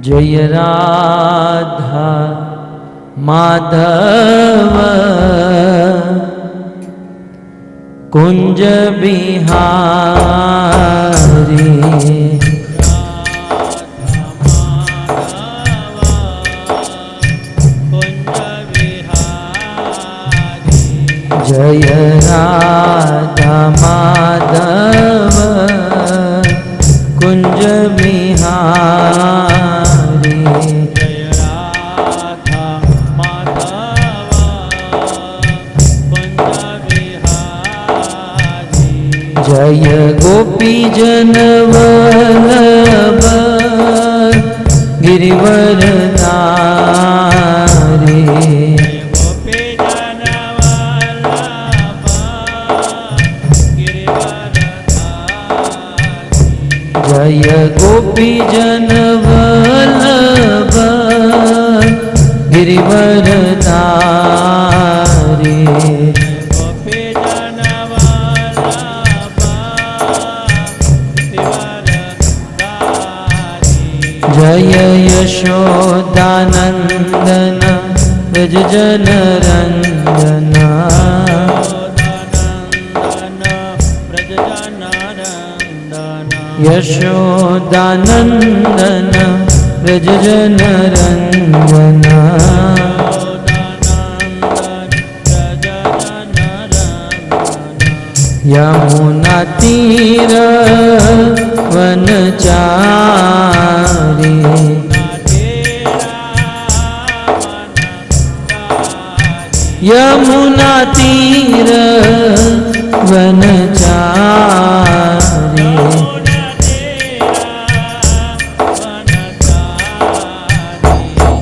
जय राधा माधव कुंज बिहारी। जय राधा माधव कुंज बिहारी। जय राधा माधव कुंज बिहारी। जय गोपी जन वल्लभ गिरिवरधारी। जय गोपी जन वल्लभ गिरिवरधारी। गोपी जन वल्लभ गिरिवरधारी। जय यशोदानंदन व्रज जन रंजना। यशोदानंदन व्रज जन रंजना। यमुना तीर वनचारी। यमुना तीर वनचारी।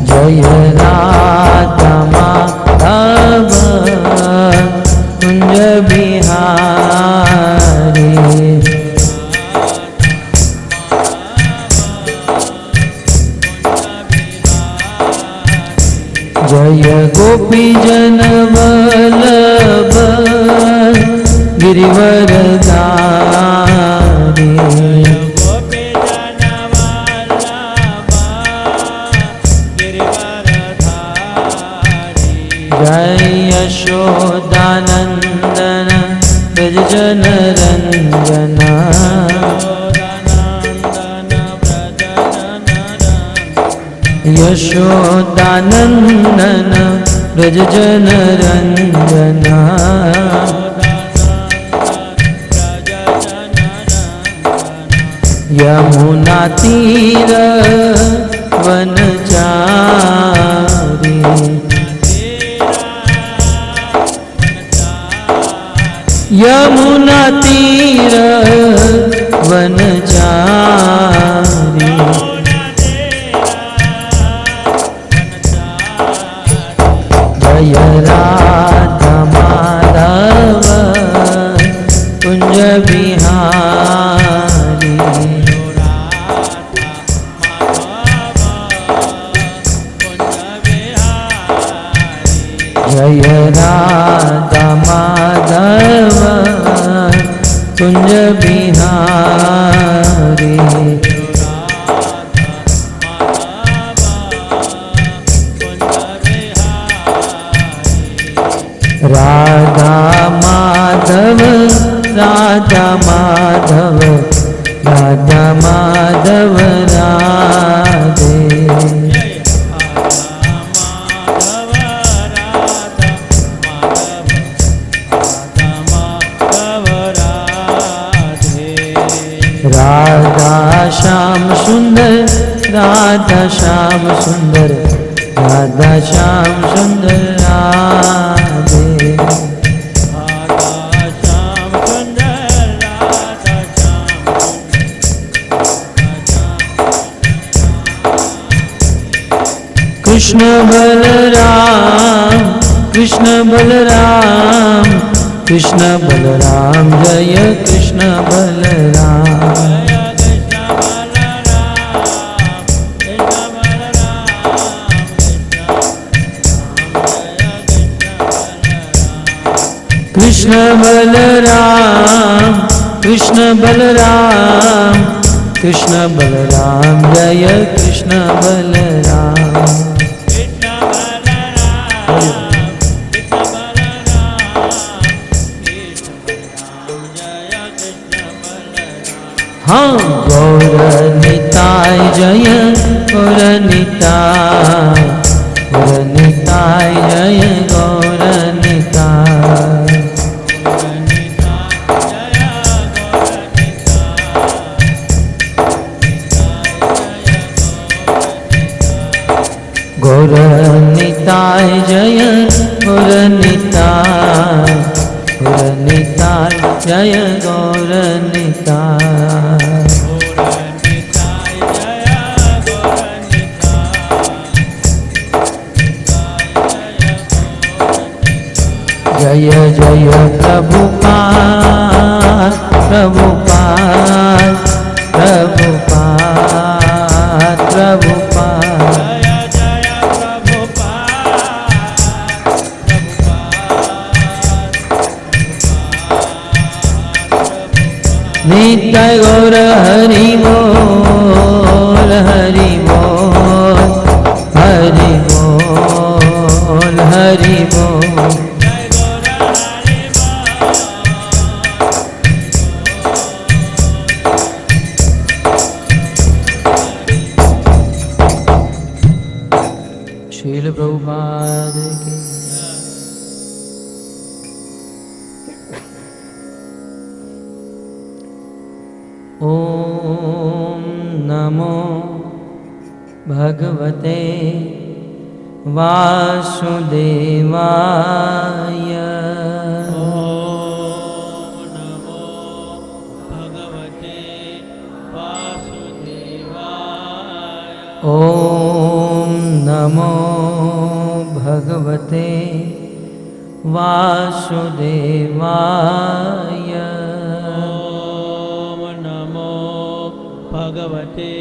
जय राधा माधव कुंज बिहारी। जय गोपी जन वल्लभ गिरिवरधारी। जय यशोदानंदन व्रज जन रंजना। यशोदानंदन व्रज जन रंजना। यमुना तीर वनचारी। यमुना तीर वनचारी। जय राधा माधव कुंज बिहारी। जय राधा माधव कुंज बिहारी। राधा माधव राधा माधव राधा माधव राधे। राधा श्याम सुंदर राधा श्याम सुंदर राधा श्याम सुंदर राधे। कृष्ण बलराम कृष्ण बलराम कृष्ण बलराम जय कृष्ण बलराम। कृष्ण बलराम कृष्ण बलराम कृष्ण बलराम जय कृष्ण बलराम कृष्ण बलराम कृष्ण बलराम कृष्ण बलराम जय कृष्ण बलराम। हाँ गौर निताय जय गौर निताय जय गौर निताय गौर निताय जय गौर निताय जय गौर निताय जय जय प्रभुपाद प्रभुपाद प्रभुपाद प्रभुपाद नित्य गौर हरि बोल हरि बोल हरि बोल हरि बोल। श्रील प्रभुपाद की ओम नमो भगवते वासुदेवाय। ओम नमो भगवते वासुदेवाय। ओम नमो भगवते वासुदेवाय। भगवते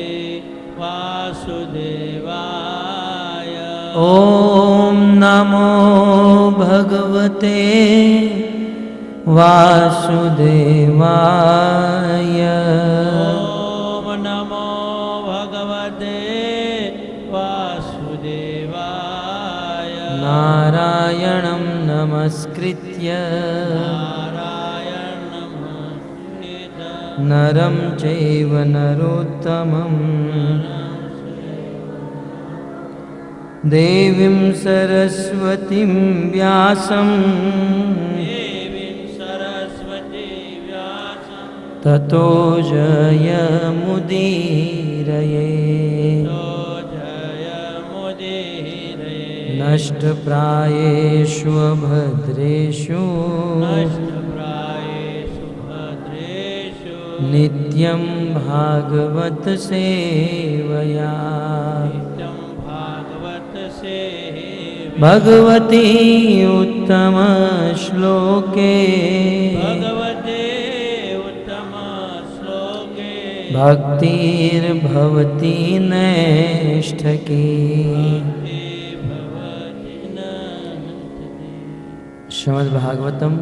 वासुदेवाय। ओम नमो भगवते वासुदेवाय। ओम नमो भगवते वासुदेवाय। नारायणं नमस्कृत्य नरं चैव नरोत्तमं देवीं सरस्वतीं व्यासं ततो जयमुदीरये। नष्टप्रायेषु भद्रेषु नित्यं भागवत सेवया। भगवती उत्तम श्लोके भक्तिर्भवती नैष्ठकी। श्रीमद् भागवतम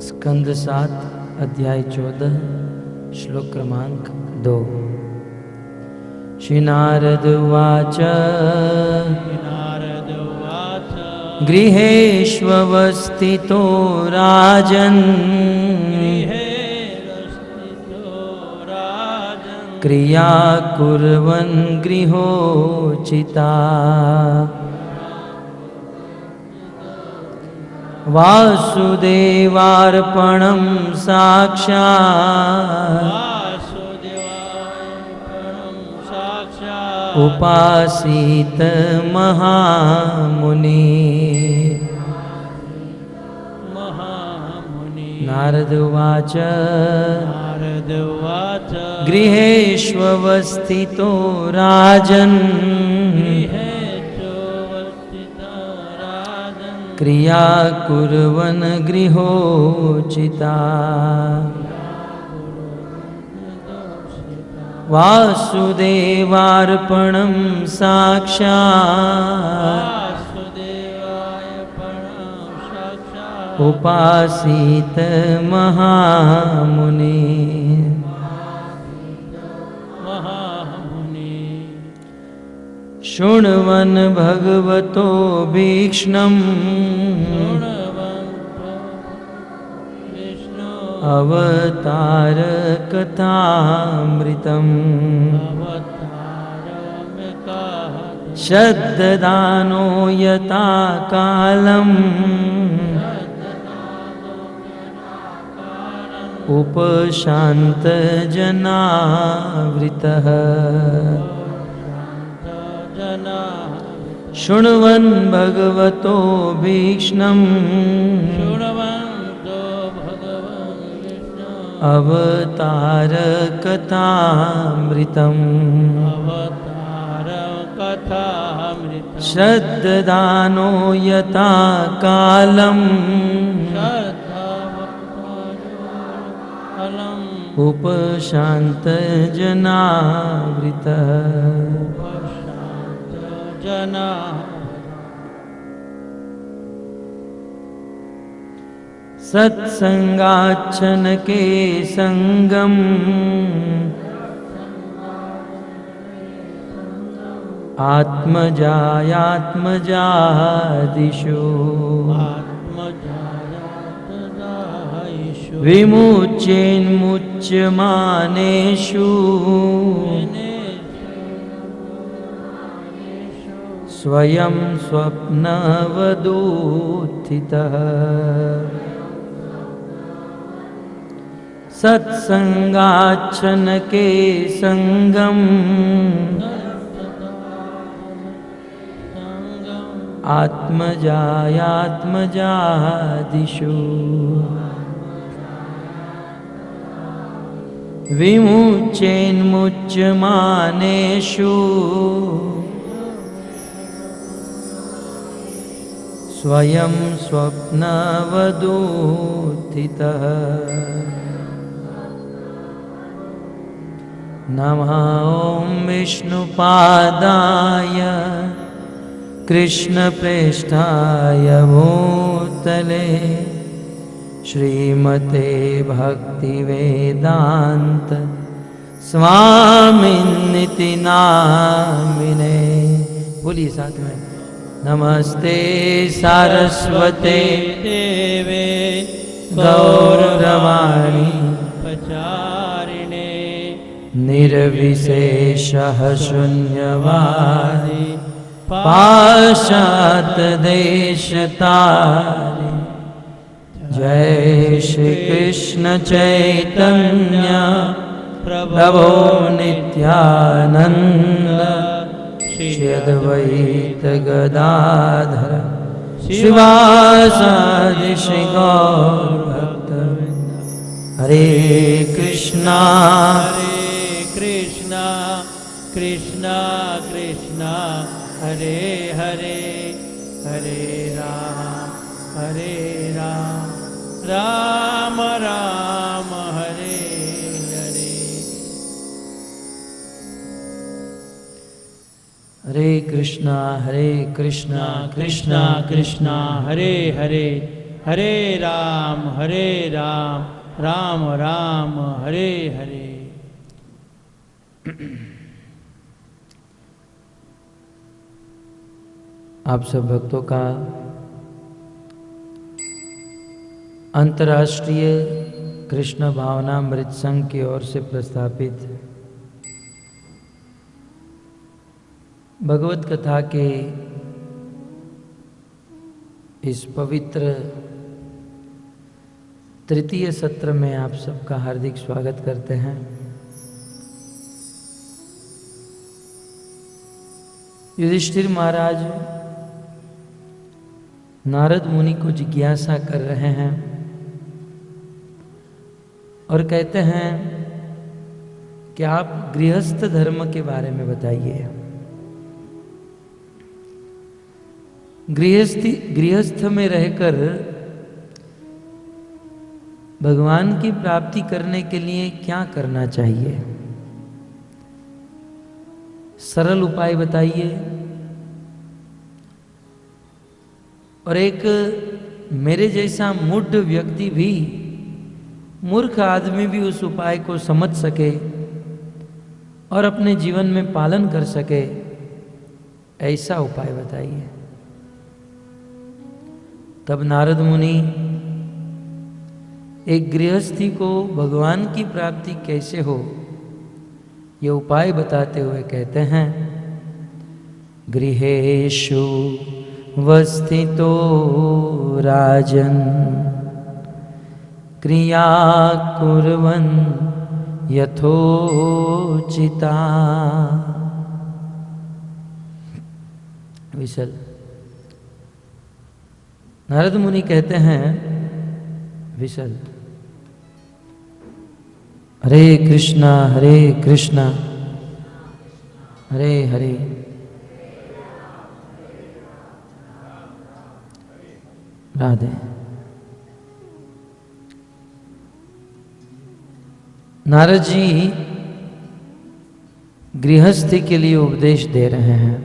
स्कंद 7 अध्याय 14 श्लोक क्रमांक 2। श्री नारद उवाच गृहेष्वस्थितो राजन् क्रिया कुर्वन् गृहोचिता। वासुदेवार्पणं साक्षात् उपासीत महामुनि। नारद उवाच गृहेष्वस्थितो राजन् क्रिया कुर्वन् गृहोचिता। वासुदेवार्पणं साक्षात् उपासीत महामुनि। शृण्वन् भगवतो भीक्ष्णम् विष्णु अवतारकथामृतम् अवतारमिका श्रद्ददानो यथा कालम् उपशान्तजनावृतः जना शृण्वन् भगवतो भीक्ष्णम् शृण्वन्तो भगवन् विष्णु अवतारकथामृतम् अवतारकथामृतम् श्रद्ददानो यथा कालम् श्रद्धावतारकलम् उपशान्तजनावृतः जना सत्संगाच्छन के संगम आत्मजायात्मजादिषु आत्मजायात्मजायिषु विमुच्येन्मुच्यमानेषु स्वयं स्वप्नवदूत्थितः सत्संगाच्छन के संगम आत्मजायात्मजादिषु विमुच्येन्मुच्यमानेषु स्वयं स्वप्नवदूत्थितः नमः ॐ विष्णुपादाय कृष्णप्रेष्ठाय भूतले श्रीमते भक्तिवेदान्त स्वामिन्निति नामिने। बोलिए साथ में नमस्ते सारस्वते देवे गौरवाणी प्रचारिणे निर्विशेषः शून्यवादी पाश्चात्यदेशतारि जय श्री कृष्ण चैतन्य प्रभो नित्यानंद श्री अद्वैत गदाधर शिवासादि श्री गौर भक्तवृंद। हरे कृष्णा कृष्णा कृष्णा कृष्णा हरे हरे हरे राम राम राम हरे हरे। हरे कृष्णा कृष्णा कृष्णा हरे हरे हरे राम राम राम हरे हरे। आप सब भक्तों का अंतर्राष्ट्रीय कृष्ण भावनामृत संघ की ओर से प्रस्थापित भगवत कथा के इस पवित्र तृतीय सत्र में आप सबका हार्दिक स्वागत करते हैं। युधिष्ठिर महाराज नारद मुनि को जिज्ञासा कर रहे हैं और कहते हैं कि आप गृहस्थ धर्म के बारे में बताइए। गृहस्थ में रहकर भगवान की प्राप्ति करने के लिए क्या करना चाहिए, सरल उपाय बताइए। और एक मेरे जैसा मूढ़ व्यक्ति भी, मूर्ख आदमी भी उस उपाय को समझ सके और अपने जीवन में पालन कर सके, ऐसा उपाय बताइए। तब नारद मुनि एक गृहस्थी को भगवान की प्राप्ति कैसे हो ये उपाय बताते हुए कहते हैं, गृहेषु वस्थितो राजन क्रिया कुर्वन् यथोचिता। विशल नारद मुनि कहते हैं, विशल हरे कृष्णा हरे हरे राधे। नारद जी गृहस्थी के लिए उपदेश दे रहे हैं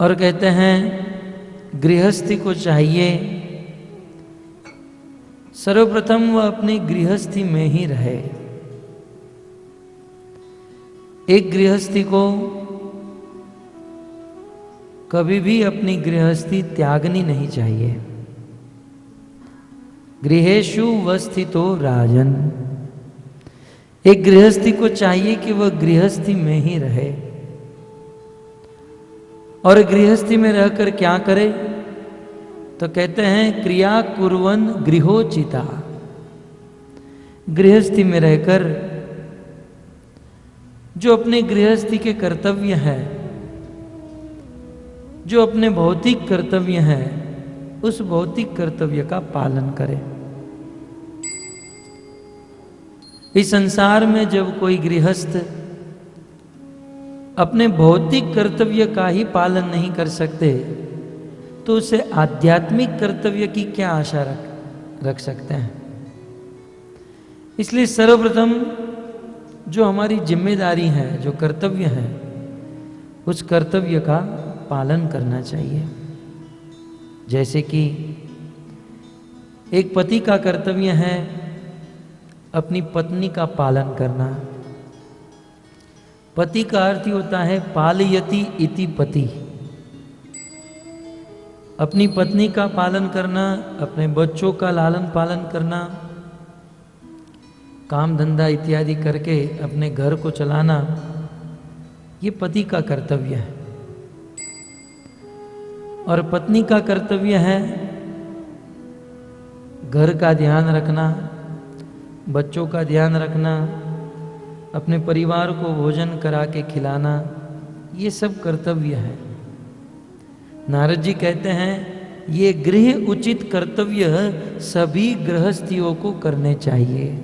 और कहते हैं गृहस्थी को चाहिए सर्वप्रथम वह अपनी गृहस्थी में ही रहे। एक गृहस्थी को कभी भी अपनी गृहस्थी त्यागनी नहीं चाहिए। गृहेषु वस्थितो राजन, एक गृहस्थी को चाहिए कि वह गृहस्थी में ही रहे। और गृहस्थी में रहकर क्या करे? तो कहते हैं क्रिया कुर्वन गृहोचिता। गृहस्थी में रहकर जो अपने गृहस्थी के कर्तव्य है, जो अपने भौतिक कर्तव्य है, उस भौतिक कर्तव्य का पालन करे। इस संसार में जब कोई गृहस्थ अपने भौतिक कर्तव्य का ही पालन नहीं कर सकते तो उसे आध्यात्मिक कर्तव्य की क्या आशा रख सकते हैं। इसलिए सर्वप्रथम जो हमारी जिम्मेदारी है, जो कर्तव्य है, उस कर्तव्य का पालन करना चाहिए। जैसे कि एक पति का कर्तव्य है अपनी पत्नी का पालन करना। पति का अर्थ ही होता है पालयति इति पति। अपनी पत्नी का पालन करना, अपने बच्चों का लालन पालन करना, काम धंधा इत्यादि करके अपने घर को चलाना, ये पति का कर्तव्य है। और पत्नी का कर्तव्य है घर का ध्यान रखना, बच्चों का ध्यान रखना, अपने परिवार को भोजन करा के खिलाना, ये सब कर्तव्य है। नारद जी कहते हैं ये गृह उचित कर्तव्य सभी गृहस्थियों को करने चाहिए।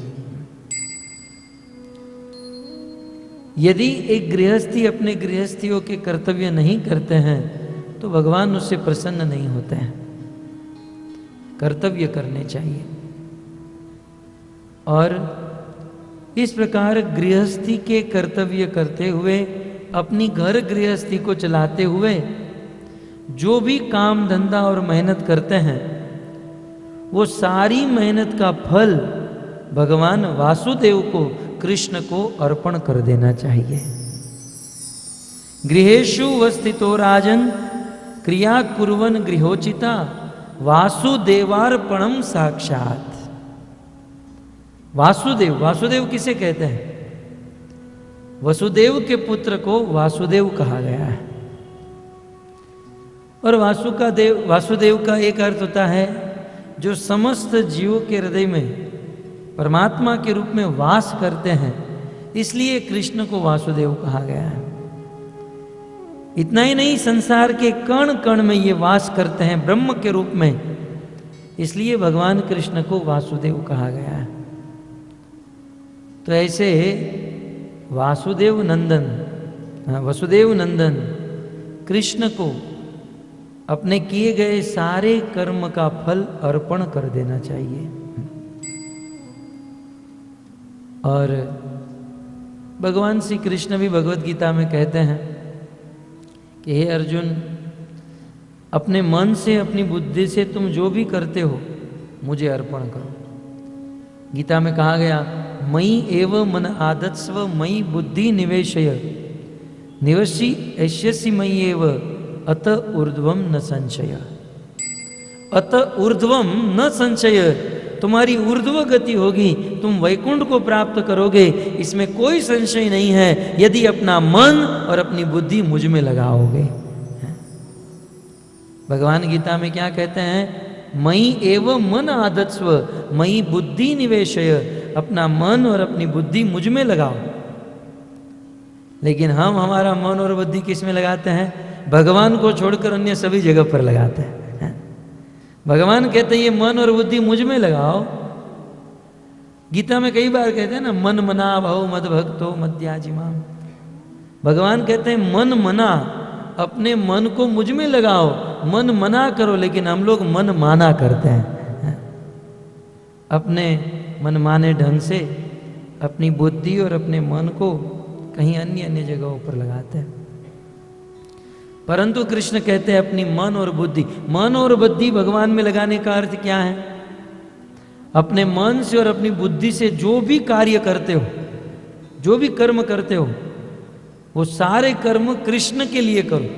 यदि एक गृहस्थी अपने गृहस्थियों के कर्तव्य नहीं करते हैं तो भगवान उससे प्रसन्न नहीं होते हैं। कर्तव्य करने चाहिए। और इस प्रकार गृहस्थी के कर्तव्य करते हुए, अपनी घर गृहस्थी को चलाते हुए जो भी काम धंधा और मेहनत करते हैं, वो सारी मेहनत का फल भगवान वासुदेव को, कृष्ण को अर्पण कर देना चाहिए। गृहेषु वस्थितो राजन क्रिया कुर्वन गृहोचिता वासुदेवार्पणम साक्षात। वासुदेव, वासुदेव किसे कहते हैं? वसुदेव के पुत्र को वासुदेव कहा गया है। और वासुदेव का एक अर्थ होता है जो समस्त जीवों के हृदय में परमात्मा के रूप में वास करते हैं, इसलिए कृष्ण को वासुदेव कहा गया है। इतना ही नहीं, संसार के कण कण में ये वास करते हैं ब्रह्म के रूप में, इसलिए भगवान कृष्ण को वासुदेव कहा गया है। तो ऐसे वासुदेव नंदन, वसुदेव नंदन कृष्ण को अपने किए गए सारे कर्म का फल अर्पण कर देना चाहिए। और भगवान श्री कृष्ण भी भगवत गीता में कहते हैं कि हे अर्जुन, अपने मन से, अपनी बुद्धि से तुम जो भी करते हो मुझे अर्पण करो। गीता में कहा गया मयि एव मन आदत्स्व मयि बुद्धि निवेशय निवशी ऐश्यसी मय्येव अत ऊर्ध्वम न संशय। अत ऊर्ध्वम न संशय, तुम्हारी ऊर्ध्व गति होगी, तुम वैकुंठ को प्राप्त करोगे, इसमें कोई संशय नहीं है, यदि अपना मन और अपनी बुद्धि मुझ में लगाओगे। भगवान गीता में क्या कहते हैं? मयि एव मन आदत्स्व मयि बुद्धि निवेशय, अपना मन और अपनी बुद्धि मुझ में लगाओ। लेकिन हम हमारा मन और बुद्धि किस में लगाते हैं? भगवान को छोड़कर अन्य सभी जगह पर लगाते हैं। भगवान कहते हैं ये मन और बुद्धि मुझ में लगाओ। गीता में कई बार कहते हैं ना, मन मना भव मद भक्तो मद्याजिमाम। भगवान कहते हैं मन मना, अपने मन को मुझ में लगाओ, मन मना करो। लेकिन हम लोग मन माना करते हैं, अपने मनमाने ढंग से अपनी बुद्धि और अपने मन को कहीं अन्य जगहों पर लगाते हैं। परंतु कृष्ण कहते हैं अपनी मन और बुद्धि, मन और बुद्धि भगवान में लगाने का अर्थ क्या है? अपने मन से और अपनी बुद्धि से जो भी कार्य करते हो, जो भी कर्म करते हो, वो सारे कर्म कृष्ण के लिए करो।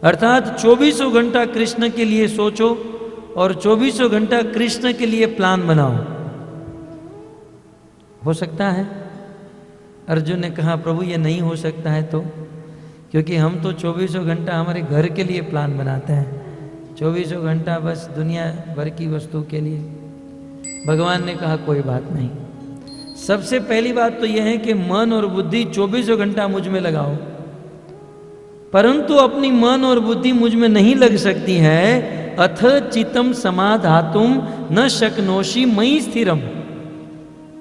अर्थात 24 घंटा कृष्ण के लिए सोचो और 24 घंटा कृष्ण के लिए प्लान बनाओ। हो सकता है? अर्जुन ने कहा प्रभु ये नहीं हो सकता है तो, क्योंकि हम तो 24 घंटा हमारे घर के लिए प्लान बनाते हैं, 24 घंटा बस दुनिया भर की वस्तु के लिए। भगवान ने कहा कोई बात नहीं, सबसे पहली बात तो यह है कि मन और बुद्धि 24 घंटा मुझ में लगाओ। परंतु अपनी मन और बुद्धि मुझ में नहीं लग सकती है। अथ चित्तम समाधातुम न शक्नोषि मयि स्थिरम,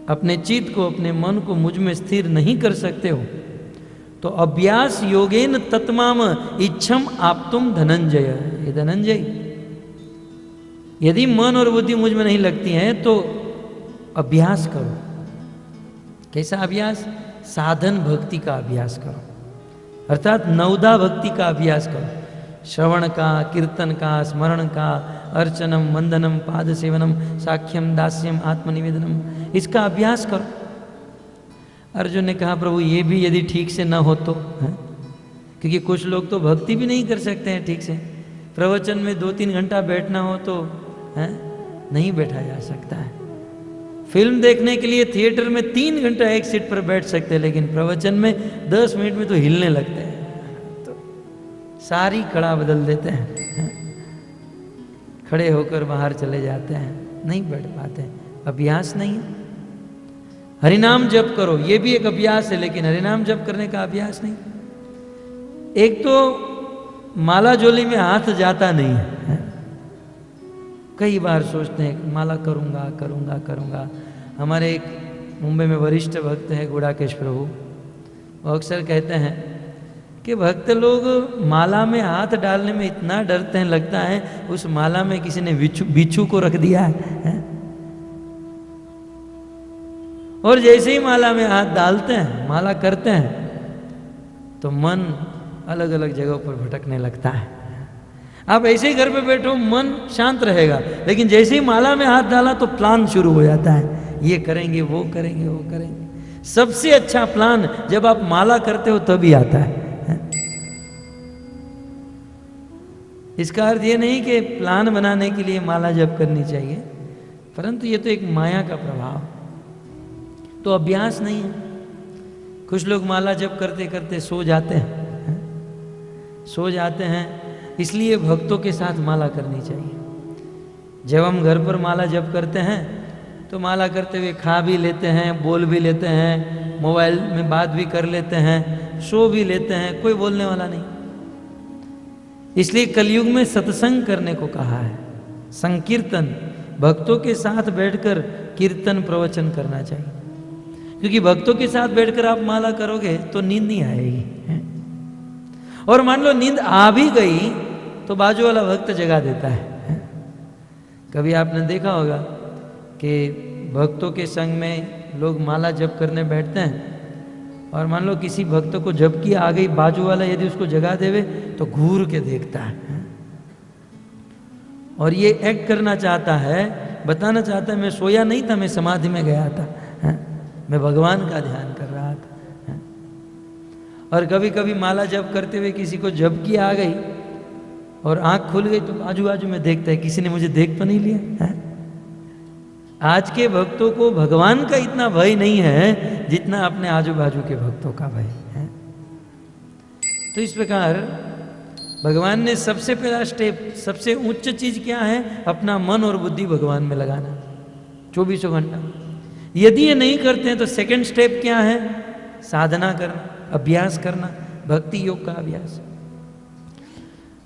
अपने चित्त को, अपने मन को मुझ में स्थिर नहीं कर सकते हो तो अभ्यास योगेन तत्माम इच्छम आप्तुम धनंजय। ये धनंजय, यदि मन और बुद्धि मुझ में नहीं लगती हैं तो अभ्यास करो। कैसा अभ्यास? साधन भक्ति का अभ्यास करो, अर्थात नवदा भक्ति का अभ्यास करो। श्रवण का, कीर्तन का, स्मरण का, अर्चनम, वंदनम, पाद सेवनम, साख्यम, दास्यम, आत्मनिवेदनम, इसका अभ्यास करो। अर्जुन ने कहा प्रभु ये भी यदि ठीक से न हो तो है? क्योंकि कुछ लोग तो भक्ति भी नहीं कर सकते हैं ठीक से। प्रवचन में 2-3 घंटा बैठना हो तो है नहीं बैठा जा सकता है। फिल्म देखने के लिए थिएटर में 3 घंटा एक सीट पर बैठ सकते हैं, लेकिन प्रवचन में 10 मिनट में तो हिलने लगते हैं, तो सारी कड़ा बदल देते हैं, खड़े होकर बाहर चले जाते हैं, नहीं बैठ पाते। अभ्यास नहीं है। हरिनाम जप करो, ये भी एक अभ्यास है, लेकिन हरिनाम जप करने का अभ्यास नहीं। एक तो माला झोली में हाथ जाता नहीं है। कई बार सोचते हैं माला करूंगा करूंगा करूंगा। हमारे एक मुंबई में वरिष्ठ भक्त हैं गुड़ाकेश प्रभु, वो अक्सर कहते हैं कि भक्त लोग माला में हाथ डालने में इतना डरते हैं, लगता है उस माला में किसी ने बिच्छू को रख दिया है। और जैसे ही माला में हाथ डालते हैं, माला करते हैं, तो मन अलग अलग जगहों पर भटकने लगता है। आप ऐसे ही घर पे बैठो, मन शांत रहेगा, लेकिन जैसे ही माला में हाथ डाला तो प्लान शुरू हो जाता है, ये करेंगे, वो करेंगे, वो करेंगे। सबसे अच्छा प्लान जब आप माला करते हो तभी आता है। इसका अर्थ ये नहीं कि प्लान बनाने के लिए माला जप करनी चाहिए, परंतु ये तो एक माया का प्रभाव, तो अभ्यास नहीं है। कुछ लोग माला जप करते करते सो जाते हैं, सो जाते हैं। इसलिए भक्तों के साथ माला करनी चाहिए। जब हम घर पर माला जप करते हैं तो माला करते हुए खा भी लेते हैं, बोल भी लेते हैं, मोबाइल में बात भी कर लेते हैं, सो भी लेते हैं, कोई बोलने वाला नहीं। इसलिए कलयुग में सत्संग करने को कहा है, संकीर्तन, भक्तों के साथ बैठकर कीर्तन प्रवचन करना चाहिए। क्योंकि भक्तों के साथ बैठकर आप माला करोगे तो नींद नहीं आएगी, और मान लो नींद आ भी गई तो बाजू वाला भक्त जगा देता है। कभी आपने देखा होगा कि भक्तों के संग में लोग माला जप करने बैठते हैं, और मान लो किसी भक्त को झपकी आ गई, बाजू वाला यदि उसको जगा देवे तो घूर के देखता है, और ये एक्ट करना चाहता है, बताना चाहता है मैं सोया नहीं था, मैं समाधि में गया था, मैं भगवान का ध्यान कर रहा था। और कभी कभी माला जप करते हुए किसी को झपकी आ गई और आंख खुल गई तो आजू बाजू में देखता है किसी ने मुझे देख तो नहीं लिया है? आज के भक्तों को भगवान का इतना भय नहीं है जितना अपने आजू बाजू के भक्तों का भय है। तो इस प्रकार भगवान ने सबसे पहला स्टेप, सबसे उच्च चीज क्या है? अपना मन और बुद्धि भगवान में लगाना 24 घंटा। यदि ये नहीं करते हैं तो सेकंड स्टेप क्या है? साधना करना, अभ्यास करना, भक्ति योग का अभ्यास।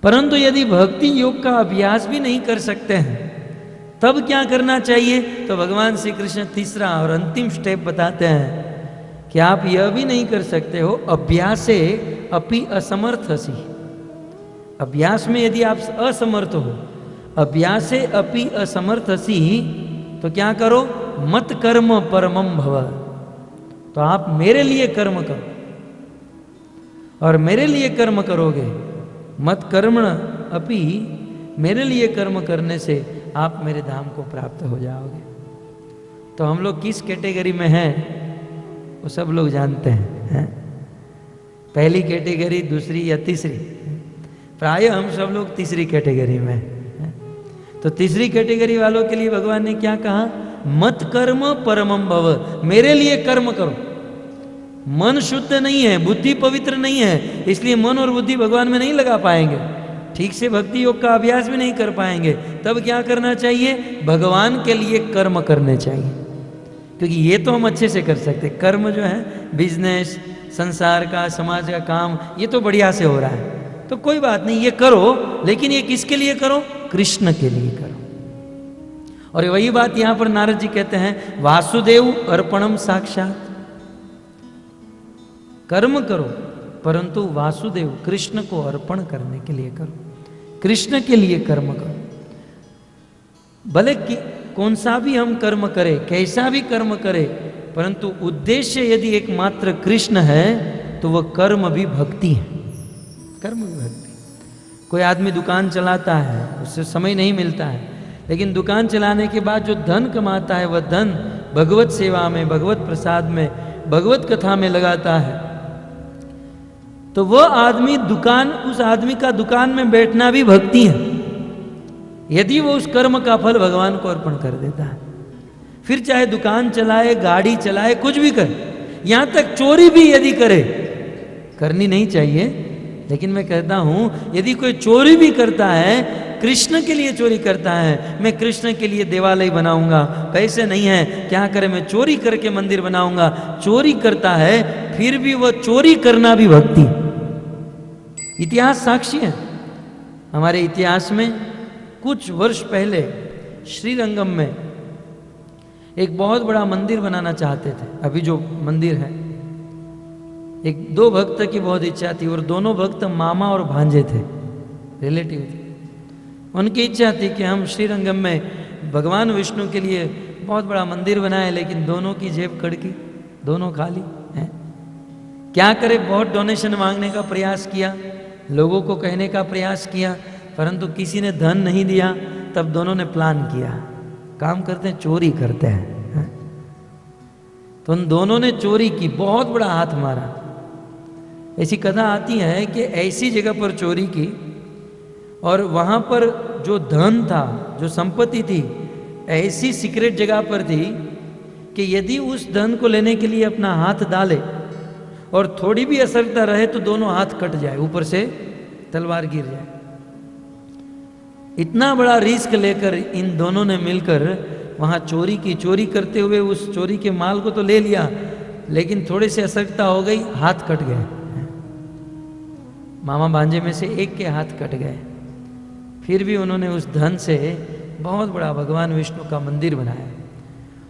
परंतु यदि भक्ति योग का अभ्यास भी नहीं कर सकते हैं तब क्या करना चाहिए? तो भगवान श्री कृष्ण तीसरा और अंतिम स्टेप बताते हैं कि आप यह भी नहीं कर सकते हो, अभ्यासे अपि असमर्थसी। अभ्यास में यदि आप असमर्थ हो, अभ्यासे अपि असमर्थसी, तो क्या करो? मत कर्म परमम भव। तो आप मेरे लिए कर्म करो, और मेरे लिए कर्म करोगे, मत कर्मण अपि, मेरे लिए कर्म करने से आप मेरे धाम को प्राप्त हो जाओगे। तो हम लोग किस कैटेगरी में हैं वो सब लोग जानते हैं? पहली कैटेगरी, दूसरी या तीसरी? प्राय हम सब लोग तीसरी कैटेगरी में हैं। तो तीसरी कैटेगरी वालों के लिए भगवान ने क्या कहा? मत कर्म परमम भव, मेरे लिए कर्म करो। मन शुद्ध नहीं है, बुद्धि पवित्र नहीं है, इसलिए मन और बुद्धि भगवान में नहीं लगा पाएंगे, ठीक से भक्ति योग का अभ्यास भी नहीं कर पाएंगे। तब क्या करना चाहिए? भगवान के लिए कर्म करने चाहिए, क्योंकि ये तो हम अच्छे से कर सकते। कर्म जो है, बिजनेस, संसार का, समाज का काम, ये तो बढ़िया से हो रहा है, तो कोई बात नहीं, ये करो, लेकिन ये किसके लिए करो? कृष्ण के लिए करो। और वही बात यहां पर नारद जी कहते हैं, वासुदेव अर्पणम साक्षात। कर्म करो परंतु वासुदेव कृष्ण को अर्पण करने के लिए करो, कृष्ण के लिए कर्म करो। भले कि कौन सा भी हम कर्म करें, कैसा भी कर्म करें, परंतु उद्देश्य यदि एकमात्र कृष्ण है तो वह कर्म भी भक्ति है। कर्म भी भक्ति। कोई आदमी दुकान चलाता है, उससे समय नहीं मिलता है, लेकिन दुकान चलाने के बाद जो धन कमाता है वह धन भगवत सेवा में, भगवत प्रसाद में, भगवत कथा में लगाता है, तो वह आदमी उस आदमी का दुकान में बैठना भी भक्ति है, यदि वो उस कर्म का फल भगवान को अर्पण कर देता है। फिर चाहे दुकान चलाए, गाड़ी चलाए, कुछ भी करे, यहां तक चोरी भी यदि करे, करनी नहीं चाहिए, लेकिन मैं कहता हूं यदि कोई चोरी भी करता है, कृष्ण के लिए चोरी करता है, मैं कृष्ण के लिए देवालय बनाऊंगा, पैसे नहीं है, क्या करे, मैं चोरी करके मंदिर बनाऊंगा, चोरी करता है, फिर भी वह चोरी करना भी भक्ति। इतिहास साक्षी है। हमारे इतिहास में कुछ वर्ष पहले श्रीरंगम में एक बहुत बड़ा मंदिर बनाना चाहते थे। अभी जो मंदिर है, दो भक्त की बहुत इच्छा थी, और दोनों भक्त मामा और भांजे थे, रिलेटिव थे। उनकी इच्छा थी कि हम श्रीरंगम में भगवान विष्णु के लिए बहुत बड़ा मंदिर बनाए, लेकिन दोनों की जेब कड़की, दोनों खाली हैं। क्या करे, बहुत डोनेशन मांगने का प्रयास किया, लोगों को कहने का प्रयास किया, परंतु किसी ने धन नहीं दिया। तब दोनों ने प्लान किया, काम करते हैं, चोरी करते हैं। तो उन दोनों ने चोरी की, बहुत बड़ा हाथ मारा। ऐसी कथा आती है कि ऐसी जगह पर चोरी की, और वहां पर जो धन था, जो संपत्ति थी, ऐसी सीक्रेट जगह पर थी कि यदि उस धन को लेने के लिए अपना हाथ डाले और थोड़ी भी असरता रहे तो दोनों हाथ कट जाए, ऊपर से तलवार गिर जाए। इतना बड़ा रिस्क लेकर इन दोनों ने मिलकर वहां चोरी की। चोरी करते हुए उस चोरी के माल को तो ले लिया, लेकिन थोड़ी सी असरता हो गई, हाथ कट गए। मामा भांजे में से एक के हाथ कट गए। फिर भी उन्होंने उस धन से बहुत बड़ा भगवान विष्णु का मंदिर बनाया,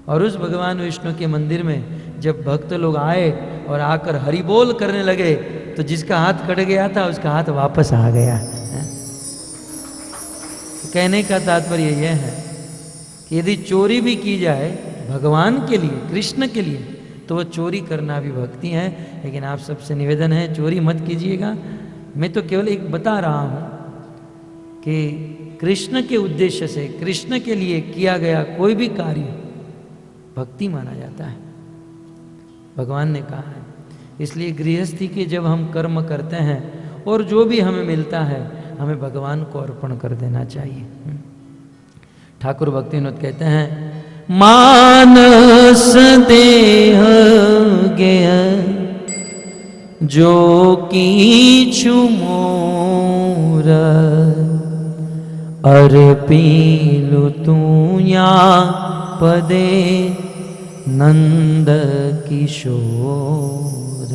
और उस भगवान विष्णु के मंदिर में जब भक्त लोग आए और आकर हरि बोल करने लगे, तो जिसका हाथ कट गया था उसका हाथ वापस आ गया। तो कहने का तात्पर्य यह है कि यदि चोरी भी की जाए भगवान के लिए, कृष्ण के लिए, तो वह चोरी करना भी भक्ति है। लेकिन आप सबसे निवेदन है, चोरी मत कीजिएगा। मैं तो केवल एक बता रहा हूं कि कृष्ण के उद्देश्य से, कृष्ण के लिए किया गया कोई भी कार्य भक्ति माना जाता है। भगवान ने कहा है, इसलिए गृहस्थी के जब हम कर्म करते हैं और जो भी हमें मिलता है हमें भगवान को अर्पण कर देना चाहिए। ठाकुर भक्तिविनोद कहते हैं, मानस देह गेय जो कीछु मोर अर्पिलु तू या पदे नंद किशोर।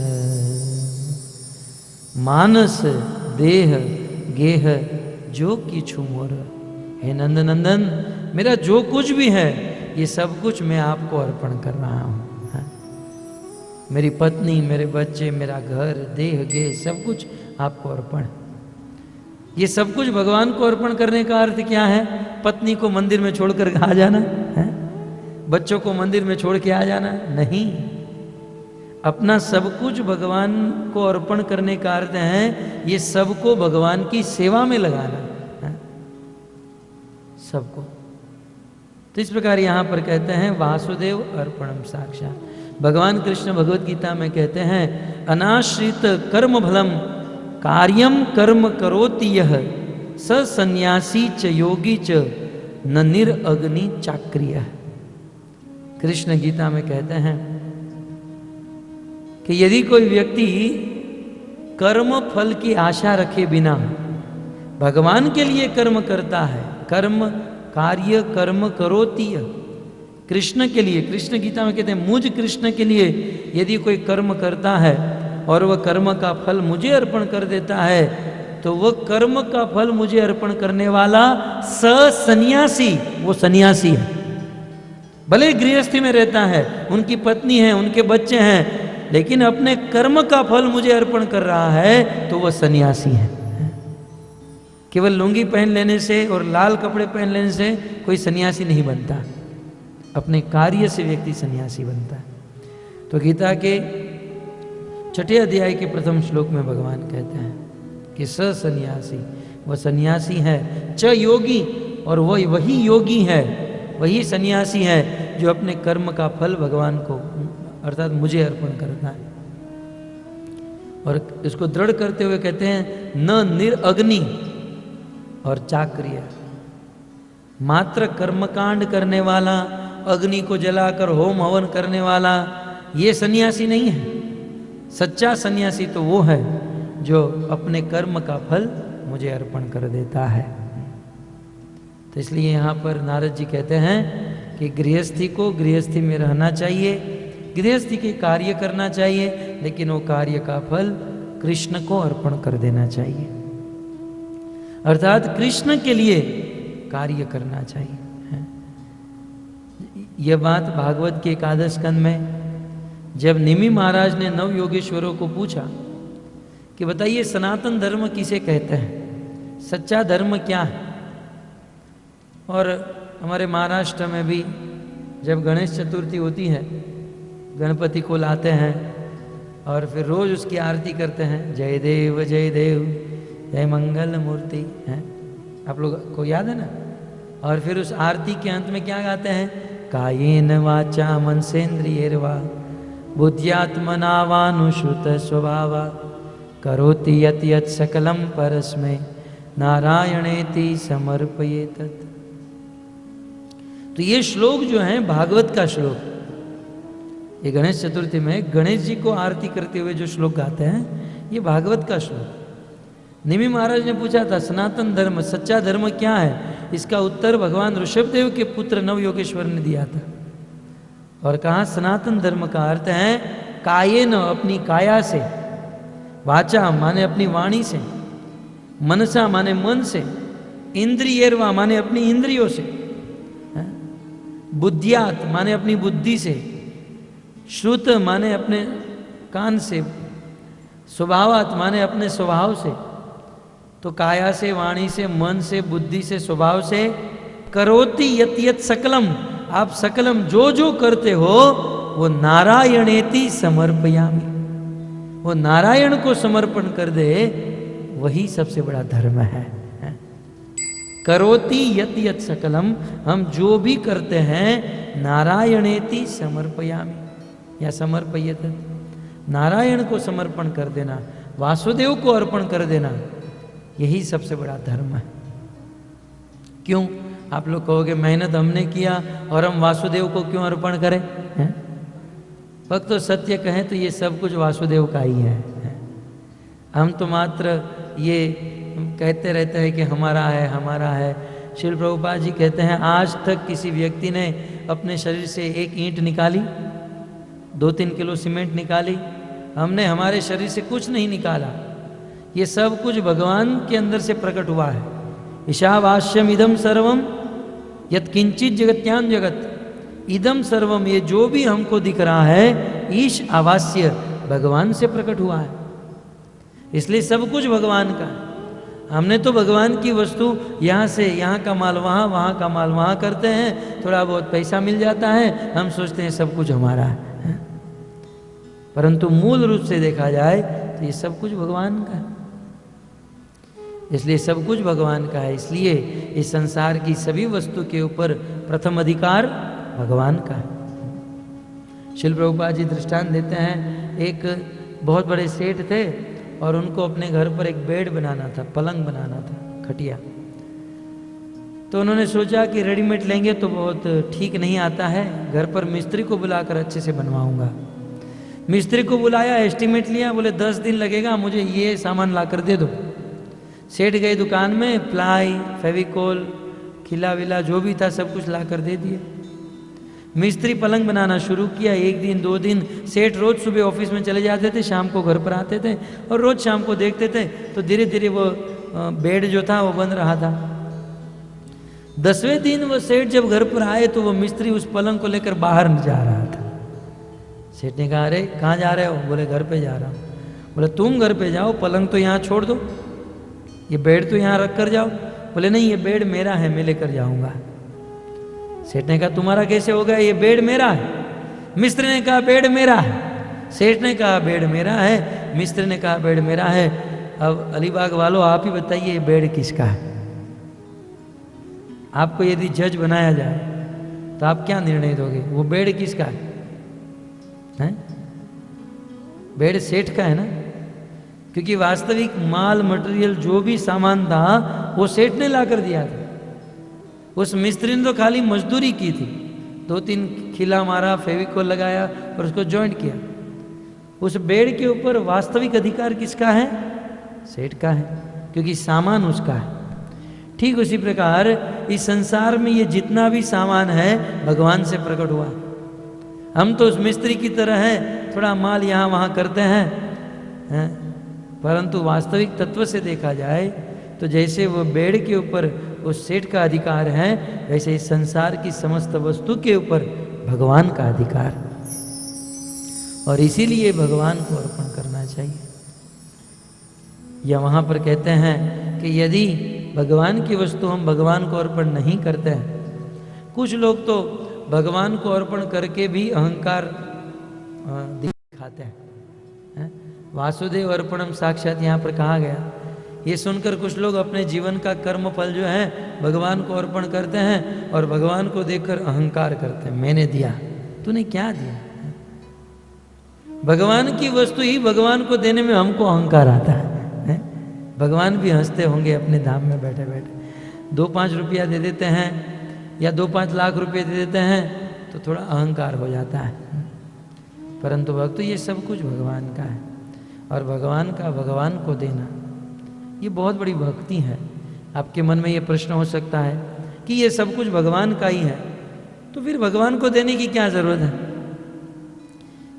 मानस देह गेह जो किछु मोर, हे नंद नंदन मेरा जो कुछ भी है ये सब कुछ मैं आपको अर्पण कर रहा हूँ। मेरी पत्नी, मेरे बच्चे, मेरा घर, देह गेह सब कुछ आपको अर्पण। ये सब कुछ भगवान को अर्पण करने का अर्थ क्या है? पत्नी को मंदिर में छोड़कर आ जाना है? बच्चों को मंदिर में छोड़ के आ जाना? नहीं, अपना सब कुछ भगवान को अर्पण करने का अर्थ है ये सबको भगवान की सेवा में लगाना है, सबको। तो इस प्रकार यहां पर कहते हैं वासुदेव अर्पणम साक्षात। भगवान कृष्ण भगवत गीता में कहते हैं, अनाश्रित कर्म फलम कार्यम कर्म करोति यह स सन्यासी च योगी च न निरअग्नि चाक्रिय। कृष्ण गीता में कहते हैं कि यदि कोई व्यक्ति कर्म फल की आशा रखे बिना भगवान के लिए कर्म करता है, कर्म कार्य कर्म करोति कृष्ण के लिए, कृष्ण गीता में कहते हैं मुझ कृष्ण के लिए यदि कोई कर्म करता है और वह कर्म का फल मुझे अर्पण कर देता है तो वह कर्म का फल मुझे अर्पण करने वाला सन्यासी, वो सन्यासी है। भले गृहस्थी में रहता है, उनकी पत्नी है, उनके बच्चे हैं, लेकिन अपने कर्म का फल मुझे अर्पण कर रहा है तो वह सन्यासी है। केवल लुंगी पहन लेने से और लाल कपड़े पहन लेने से कोई सन्यासी नहीं बनता, अपने कार्य से व्यक्ति सन्यासी बनता है। तो गीता के 6 अध्याय के प्रथम श्लोक में भगवान कहते हैं कि स सन्यासी, वह सन्यासी है, च योगी, और वह वही योगी है, वही सन्यासी है जो अपने कर्म का फल भगवान को अर्थात मुझे अर्पण करता है। और इसको दृढ़ करते हुए कहते हैं न निरअग्नि और चाक्रिय, मात्र कर्मकांड करने वाला, अग्नि को जलाकर होम हवन करने वाला ये सन्यासी नहीं है। सच्चा सन्यासी तो वो है जो अपने कर्म का फल मुझे अर्पण कर देता है। तो इसलिए यहाँ पर नारद जी कहते हैं कि गृहस्थी को गृहस्थी में रहना चाहिए, गृहस्थी के कार्य करना चाहिए, लेकिन वो कार्य का फल कृष्ण को अर्पण कर देना चाहिए, अर्थात कृष्ण के लिए कार्य करना चाहिए। यह बात भागवत के एकादश स्कंद में जब निमि महाराज ने नव योगेश्वरों को पूछा कि बताइए सनातन धर्म किसे कहते हैं, सच्चा धर्म क्या है। और हमारे महाराष्ट्र में भी जब गणेश चतुर्थी होती है, गणपति को लाते हैं और फिर रोज उसकी आरती करते हैं, जय देव जय देव जय मंगल मूर्ति है, आप लोग को याद है ना। और फिर उस आरती के अंत में क्या गाते हैं, कायेन वाचा मनसेन्द्रियैर्वा बुद्ध्यात्मना वानुश्रुत स्वभावा करोति यत् यत् सकलम परस्मै नारायणेति समर्पयेत। तो ये श्लोक जो है भागवत का श्लोक, ये गणेश चतुर्थी में गणेश जी को आरती करते हुए जो श्लोक गाते हैं ये भागवत का श्लोक। निमि महाराज ने पूछा था सनातन धर्म सच्चा धर्म क्या है, इसका उत्तर भगवान ऋषभदेव के पुत्र नव योगेश्वर ने दिया था और कहा सनातन धर्म का अर्थ है कायेन, अपनी काया से, वाचा माने अपनी वाणी से, मनसा माने मन से, इंद्रियर्वा माने अपनी इंद्रियों से, बुद्धियात माने अपनी बुद्धि से, श्रुत माने अपने कान से, स्वभावात माने अपने स्वभाव से। तो काया से, वाणी से, मन से, बुद्धि से, स्वभाव से, करोति यत् यत् सकलम, आप सकलम जो जो करते हो वो नारायणेति समर्पयामि, वो नारायण को समर्पण कर दे, वही सबसे बड़ा धर्म है। करोति यत् यत् सकलम, हम जो भी करते हैं नारायणेति समर्पयामि या समर्पयेत, नारायण को समर्पण कर देना, वासुदेव को अर्पण कर देना, यही सबसे बड़ा धर्म है। क्यों? आप लोग कहोगे मेहनत हमने किया और हम वासुदेव को क्यों अर्पण करें? हैं? भक्त तो सत्य कहें तो ये सब कुछ वासुदेव का ही है। हम तो मात्र ये कहते रहते हैं कि हमारा है, हमारा है। श्रील प्रभुपाद जी कहते हैं आज तक किसी व्यक्ति ने अपने शरीर से एक ईंट निकाली, 2-3 किलो सीमेंट निकाली, हमने हमारे शरीर से कुछ नहीं निकाला। ये सब कुछ भगवान के अंदर से प्रकट हुआ है। ईशावास्यम इदम सर्वम यत् किंचित जगत्यान जगत, इदम सर्वम, ये जो भी हमको दिख रहा है ईश आवास्य, भगवान से प्रकट हुआ है। इसलिए सब कुछ भगवान का है। हमने तो भगवान की वस्तु यहाँ से यहाँ का माल वहाँ, वहाँ का माल वहाँ करते हैं, थोड़ा बहुत पैसा मिल जाता है, हम सोचते हैं सब कुछ हमारा है। परंतु मूल रूप से देखा जाए तो ये सब कुछ भगवान का है। इसलिए सब कुछ भगवान का है। इसलिए इस संसार की सभी वस्तु के ऊपर प्रथम अधिकार भगवान का है। श्रील प्रभुपाद जी दृष्टांत देते हैं, एक बहुत बड़े सेठ थे और उनको अपने घर पर एक बेड बनाना था, पलंग बनाना था, खटिया। तो उन्होंने सोचा कि रेडीमेड लेंगे तो बहुत ठीक नहीं आता है, घर पर मिस्त्री को बुलाकर अच्छे से बनवाऊंगा। मिस्त्री को बुलाया, एस्टीमेट लिया, बोले 10 दिन लगेगा, मुझे ये सामान ला कर दे दो। सेठ गए दुकान में, प्लाई, फेविकोल, खिला विला जो भी था सब कुछ ला कर दे दिया। मिस्त्री पलंग बनाना शुरू किया। 1 दिन 2 दिन, सेठ रोज सुबह ऑफिस में चले जाते थे, शाम को घर पर आते थे और रोज शाम को देखते थे तो धीरे धीरे वो बेड जो था वो बन रहा था। 10वें दिन वो सेठ जब घर पर आए तो वो मिस्त्री उस पलंग को लेकर बाहर जा रहा था। सेठ ने कहा, अरे कहाँ जा रहे हो? बोले घर पे जा रहा हूँ। बोले तुम घर पे जाओ, पलंग तो यहाँ छोड़ दो, ये बेड तो यहाँ रख कर जाओ। बोले नहीं, ये बेड मेरा है, मैं लेकर जाऊंगा। सेठ ने कहा तुम्हारा कैसे हो गया? ये बेड मेरा है। मिस्त्री ने कहा बेड मेरा है। सेठ ने कहा बेड मेरा है, मिस्त्री ने कहा बेड मेरा है। अब अलीबाग वालों आप ही बताइए ये बेड किसका है? आपको यदि जज बनाया जाए तो आप क्या निर्णय दोगे? वो बेड किसका है? बेड सेठ का है ना, क्योंकि वास्तविक माल मटेरियल जो भी सामान था वो सेठ ने ला कर दिया था। उस मिस्त्री ने तो खाली मजदूरी की थी, 2-3 खिला मारा, फेविकोल लगाया और उसको जॉइंट किया। उस बेड के ऊपर वास्तविक अधिकार किसका है? सेठ का है, क्योंकि सामान उसका है। ठीक उसी प्रकार इस संसार में ये जितना भी सामान है भगवान से प्रकट हुआ। हम तो उस मिस्त्री की तरह है, थोड़ा माल यहाँ वहाँ करते हैं, परंतु वास्तविक तत्व से देखा जाए तो जैसे वो बेड के ऊपर उस सेठ का अधिकार है, वैसे इस संसार की समस्त वस्तु के ऊपर भगवान का अधिकार, और इसीलिए भगवान को अर्पण करना चाहिए। या वहाँ पर कहते हैं कि यदि भगवान की वस्तु हम भगवान को अर्पण नहीं करते हैं, कुछ लोग तो भगवान को अर्पण करके भी अहंकार दिखाते हैं। वासुदेव अर्पणम साक्षात यहाँ पर कहा गया। ये सुनकर कुछ लोग अपने जीवन का कर्म फल जो है भगवान को अर्पण करते हैं और भगवान को देखकर अहंकार करते हैं, मैंने दिया, तूने क्या दिया? भगवान की वस्तु ही भगवान को देने में हमको अहंकार आता है। भगवान भी हंसते होंगे अपने धाम में बैठे बैठे। 2-5 रुपया दे देते हैं या 2-5 लाख रुपये दे देते हैं तो थोड़ा अहंकार हो जाता है, परंतु भक्त ये सब कुछ भगवान का है और भगवान का भगवान को देना ये बहुत बड़ी भक्ति है। आपके मन में ये प्रश्न हो सकता है कि ये सब कुछ भगवान का ही है, तो फिर भगवान को देने की क्या जरूरत है?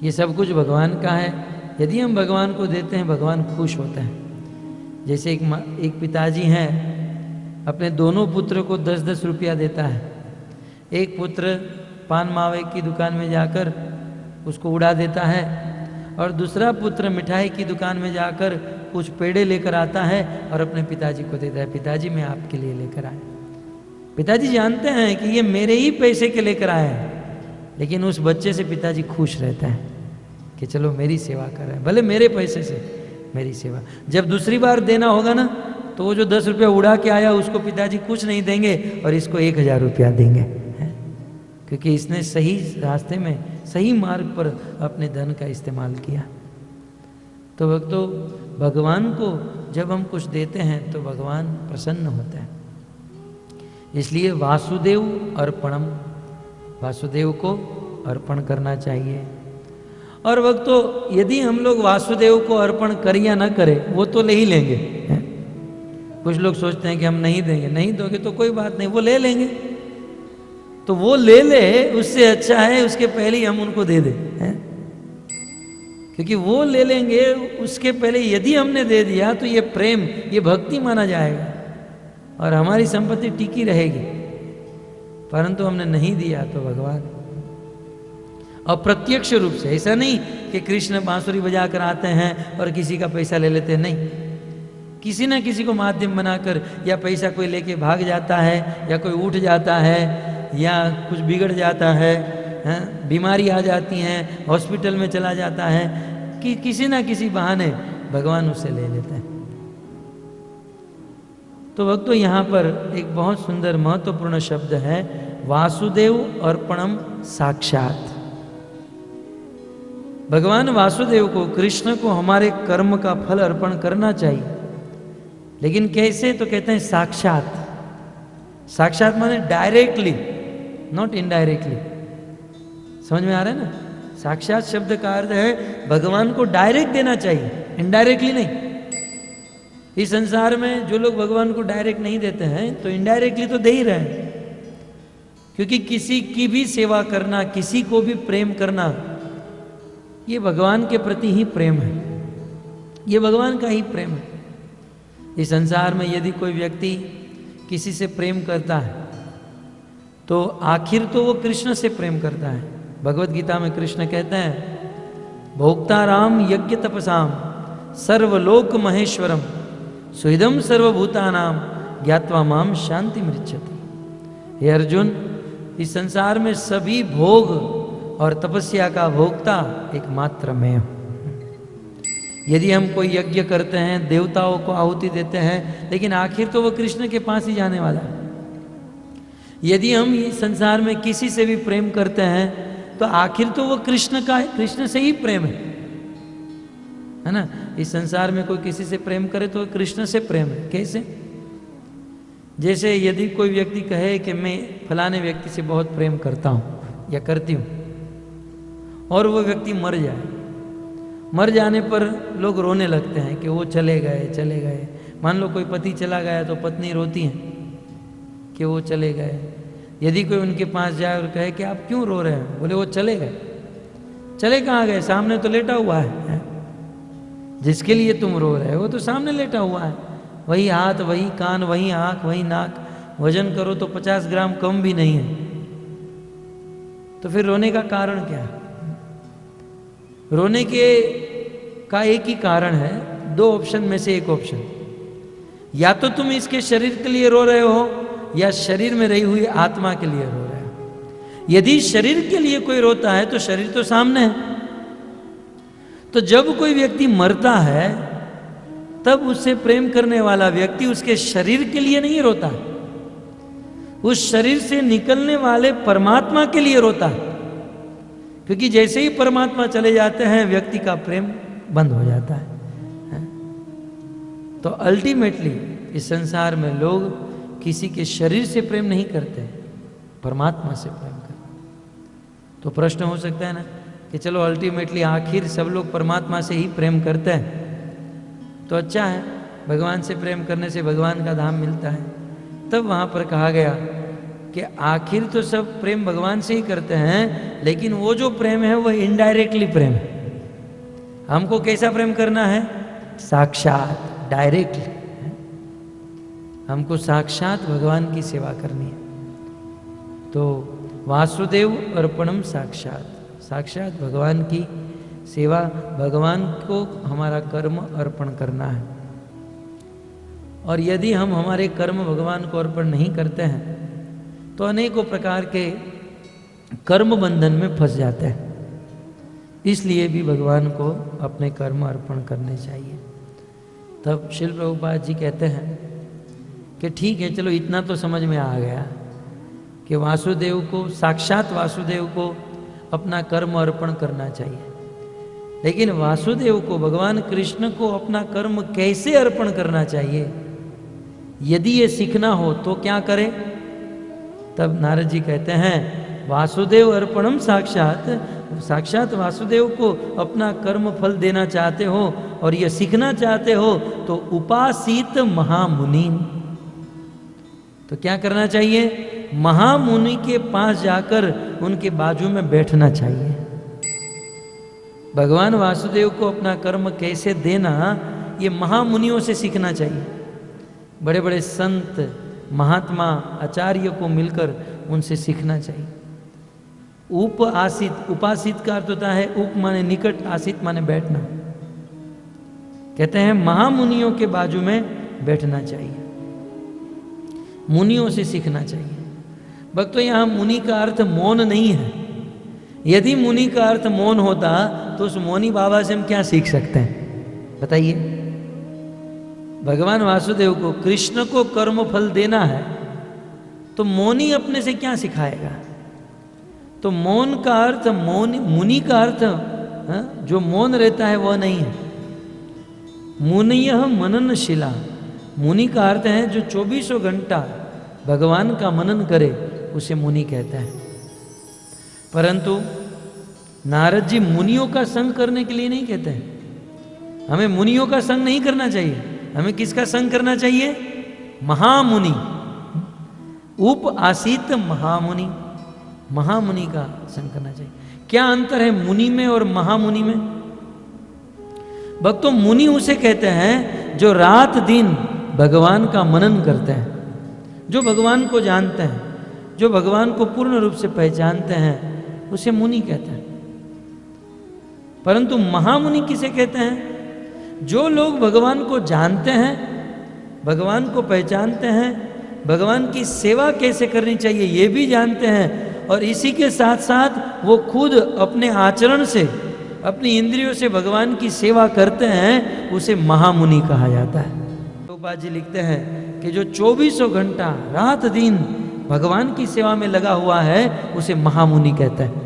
ये सब कुछ भगवान का है, यदि हम भगवान को देते हैं भगवान खुश होते हैं। जैसे एक पिताजी हैं, अपने दोनों पुत्र को 10-10 रुपया देता है। एक पुत्र पान मावे की दुकान में जाकर उसको उड़ा देता है और दूसरा पुत्र मिठाई की दुकान में जाकर कुछ पेड़े लेकर आता है और अपने पिताजी को देता है, पिताजी मैं आपके लिए लेकर आया। पिताजी जानते हैं कि ये मेरे ही पैसे के लेकर आया है, लेकिन उस बच्चे से पिताजी खुश रहता है कि चलो मेरी सेवा कर रहे हैं, भले मेरे पैसे से मेरी सेवा। जब दूसरी बार देना होगा ना तो वो जो 10 रुपया उड़ा के आया उसको पिताजी कुछ नहीं देंगे और इसको 1000 रुपया देंगे, क्योंकि इसने सही रास्ते में सही मार्ग पर अपने धन का इस्तेमाल किया। तो भक्तों, भगवान को जब हम कुछ देते हैं तो भगवान प्रसन्न होते हैं। इसलिए वासुदेव अर्पणम, वासुदेव को अर्पण करना चाहिए। और भक्तों, यदि हम लोग वासुदेव को अर्पण करें या ना करें, वो तो ले ही लेंगे। कुछ लोग सोचते हैं कि हम नहीं देंगे, नहीं दोगे तो कोई बात नहीं, वो ले लेंगे। तो वो ले ले, उससे अच्छा है उसके पहले ही हम उनको दे दें, क्योंकि वो ले लेंगे उसके पहले यदि हमने दे दिया तो ये प्रेम, ये भक्ति माना जाएगा और हमारी संपत्ति टिकी रहेगी। परंतु हमने नहीं दिया तो भगवान अप्रत्यक्ष रूप से, ऐसा नहीं कि कृष्ण बांसुरी बजा कर आते हैं और किसी का पैसा ले लेते हैं, नहीं, किसी ना किसी को माध्यम बनाकर, या पैसा कोई लेके भाग जाता है, या कोई उठ जाता है, या कुछ बिगड़ जाता है, बीमारी आ जाती है, हॉस्पिटल में चला जाता है, कि किसी ना किसी बहाने भगवान उससे ले लेते हैं। तो भक्तों, यहाँ पर एक बहुत सुंदर महत्वपूर्ण शब्द है, वासुदेव अर्पणम साक्षात। भगवान वासुदेव को, कृष्ण को हमारे कर्म का फल अर्पण करना चाहिए, लेकिन कैसे? तो कहते हैं साक्षात। साक्षात माने डायरेक्टली, नॉट इनडायरेक्टली। समझ में आ रहा है ना? साक्षात शब्द का अर्थ है भगवान को डायरेक्ट देना चाहिए, इनडायरेक्टली नहीं। इस संसार में जो लोग भगवान को डायरेक्ट नहीं देते हैं तो इनडायरेक्टली तो दे ही रहे हैं, क्योंकि किसी की भी सेवा करना, किसी को भी प्रेम करना, ये भगवान के प्रति ही प्रेम है, ये भगवान का ही प्रेम है। इस संसार में यदि कोई व्यक्ति किसी से प्रेम करता है तो आखिर तो वो कृष्ण से प्रेम करता है। भगवत गीता में कृष्ण कहते हैं, भोक्ता राम यज्ञ तपसाम सर्वलोक महेश्वरम सुहृदम सर्वभूतानाम ज्ञात्वा माम शांति मृच्छति। हे अर्जुन, इस संसार में सभी भोग और तपस्या का भोक्ता एकमात्र मैं हूं। यदि हम कोई यज्ञ करते हैं, देवताओं को आहुति देते हैं, लेकिन आखिर तो वो कृष्ण के पास ही जाने वाला है। यदि हम इस संसार में किसी से भी प्रेम करते हैं तो आखिर तो वो कृष्ण का है, कृष्ण से ही प्रेम है ना? इस संसार में कोई किसी से प्रेम करे तो कृष्ण से प्रेम है। कैसे? जैसे यदि कोई व्यक्ति कहे कि मैं फलाने व्यक्ति से बहुत प्रेम करता हूं या करती हूं, और वो व्यक्ति मर जाए, मर जाने पर लोग रोने लगते हैं कि वो चले गए, चले गए। मान लो कोई पति चला गया तो पत्नी रोती है कि वो चले गए। यदि कोई उनके पास जाए और कहे कि आप क्यों रो रहे हैं, बोले वो चले गए। चले कहाँ गए? सामने तो लेटा हुआ है। जिसके लिए तुम रो रहे हो वो तो सामने लेटा हुआ है, वही हाथ, वही कान, वही आंख, वही नाक, वजन करो तो 50 ग्राम कम भी नहीं है। तो फिर रोने का कारण क्या है? रोने का एक ही कारण है, दो ऑप्शन में से एक ऑप्शन। या तो तुम इसके शरीर के लिए रो रहे हो या शरीर में रही हुई आत्मा के लिए रो रहे हो। यदि शरीर के लिए कोई रोता है तो शरीर तो सामने है। तो जब कोई व्यक्ति मरता है तब उससे प्रेम करने वाला व्यक्ति उसके शरीर के लिए नहीं रोता, उस शरीर से निकलने वाले परमात्मा के लिए रोता है। क्योंकि जैसे ही परमात्मा चले जाते हैं व्यक्ति का प्रेम बंद हो जाता है। तो अल्टीमेटली इस संसार में लोग किसी के शरीर से प्रेम नहीं करते, परमात्मा से प्रेम करते। तो प्रश्न हो सकता है ना कि चलो अल्टीमेटली आखिर सब लोग परमात्मा से ही प्रेम करते हैं, तो अच्छा है, भगवान से प्रेम करने से भगवान का धाम मिलता है। तब वहाँ पर कहा गया कि आखिर तो सब प्रेम भगवान से ही करते हैं, लेकिन वो जो प्रेम है वो इनडायरेक्टली प्रेम है। हमको कैसा प्रेम करना है? साक्षात, डायरेक्टली। हमको साक्षात भगवान की सेवा करनी है। तो वासुदेव अर्पणम साक्षात, साक्षात भगवान की सेवा, भगवान को हमारा कर्म अर्पण करना है। और यदि हम हमारे कर्म भगवान को अर्पण नहीं करते हैं तो अनेकों प्रकार के कर्म बंधन में फंस जाते हैं। इसलिए भी भगवान को अपने कर्म अर्पण करने चाहिए। तब श्रील प्रभुपाद जी कहते हैं कि ठीक है, चलो इतना तो समझ में आ गया कि वासुदेव को, साक्षात वासुदेव को अपना कर्म अर्पण करना चाहिए, लेकिन वासुदेव को, भगवान कृष्ण को अपना कर्म कैसे अर्पण करना चाहिए, यदि ये सीखना हो तो क्या करें? तब नारद जी कहते हैं वासुदेव अर्पणम साक्षात, साक्षात वासुदेव को अपना कर्म फल देना चाहते हो और ये सीखना चाहते हो तो उपासित महामुनि, तो क्या करना चाहिए? महामुनि के पास जाकर उनके बाजू में बैठना चाहिए। भगवान वासुदेव को अपना कर्म कैसे देना, ये महामुनियों से सीखना चाहिए। बड़े बड़े संत, महात्मा, आचार्य को मिलकर उनसे सीखना चाहिए। उप आसित, उपासित का अर्थ होता है उप माने निकट, आसित माने बैठना। कहते हैं महामुनियों के बाजू में बैठना चाहिए, मुनियों से सीखना चाहिए। भक्तों, यहाँ मुनि का अर्थ मौन नहीं है। यदि मुनि का अर्थ मौन होता तो उस मौनी बाबा से हम क्या सीख सकते हैं बताइए? भगवान वासुदेव को, कृष्ण को कर्म फल देना है तो मौनी अपने से क्या सिखाएगा? तो मौन का अर्थ, मौन, मुनि का अर्थ जो मौन रहता है वह नहीं है। मुनियः मननशिला, मुनि का अर्थ है जो 24 घंटा भगवान का मनन करे, उसे मुनि कहता है। परंतु नारद जी मुनियों का संग करने के लिए नहीं कहते हैं। हमें मुनियों का संग नहीं करना चाहिए, हमें किसका संग करना चाहिए? महामुनि, उप आसित महामुनि, महामुनि का संग करना चाहिए। क्या अंतर है मुनि में और महामुनि में? भक्तों, मुनि उसे कहते हैं जो रात दिन भगवान का मनन करते हैं, जो भगवान को जानते हैं, जो भगवान को पूर्ण रूप से पहचानते हैं, उसे मुनि कहते हैं। परंतु महामुनि किसे कहते हैं? जो लोग भगवान को जानते हैं, भगवान को पहचानते हैं, भगवान की सेवा कैसे करनी चाहिए ये भी जानते हैं, और इसी के साथ साथ वो खुद अपने आचरण से, अपनी इंद्रियों से भगवान की सेवा करते हैं, उसे महामुनि कहा जाता है। प्रभुपाद जी लिखते हैं कि जो 24 घंटा रात दिन भगवान की सेवा में लगा हुआ है, उसे महामुनि कहते हैं।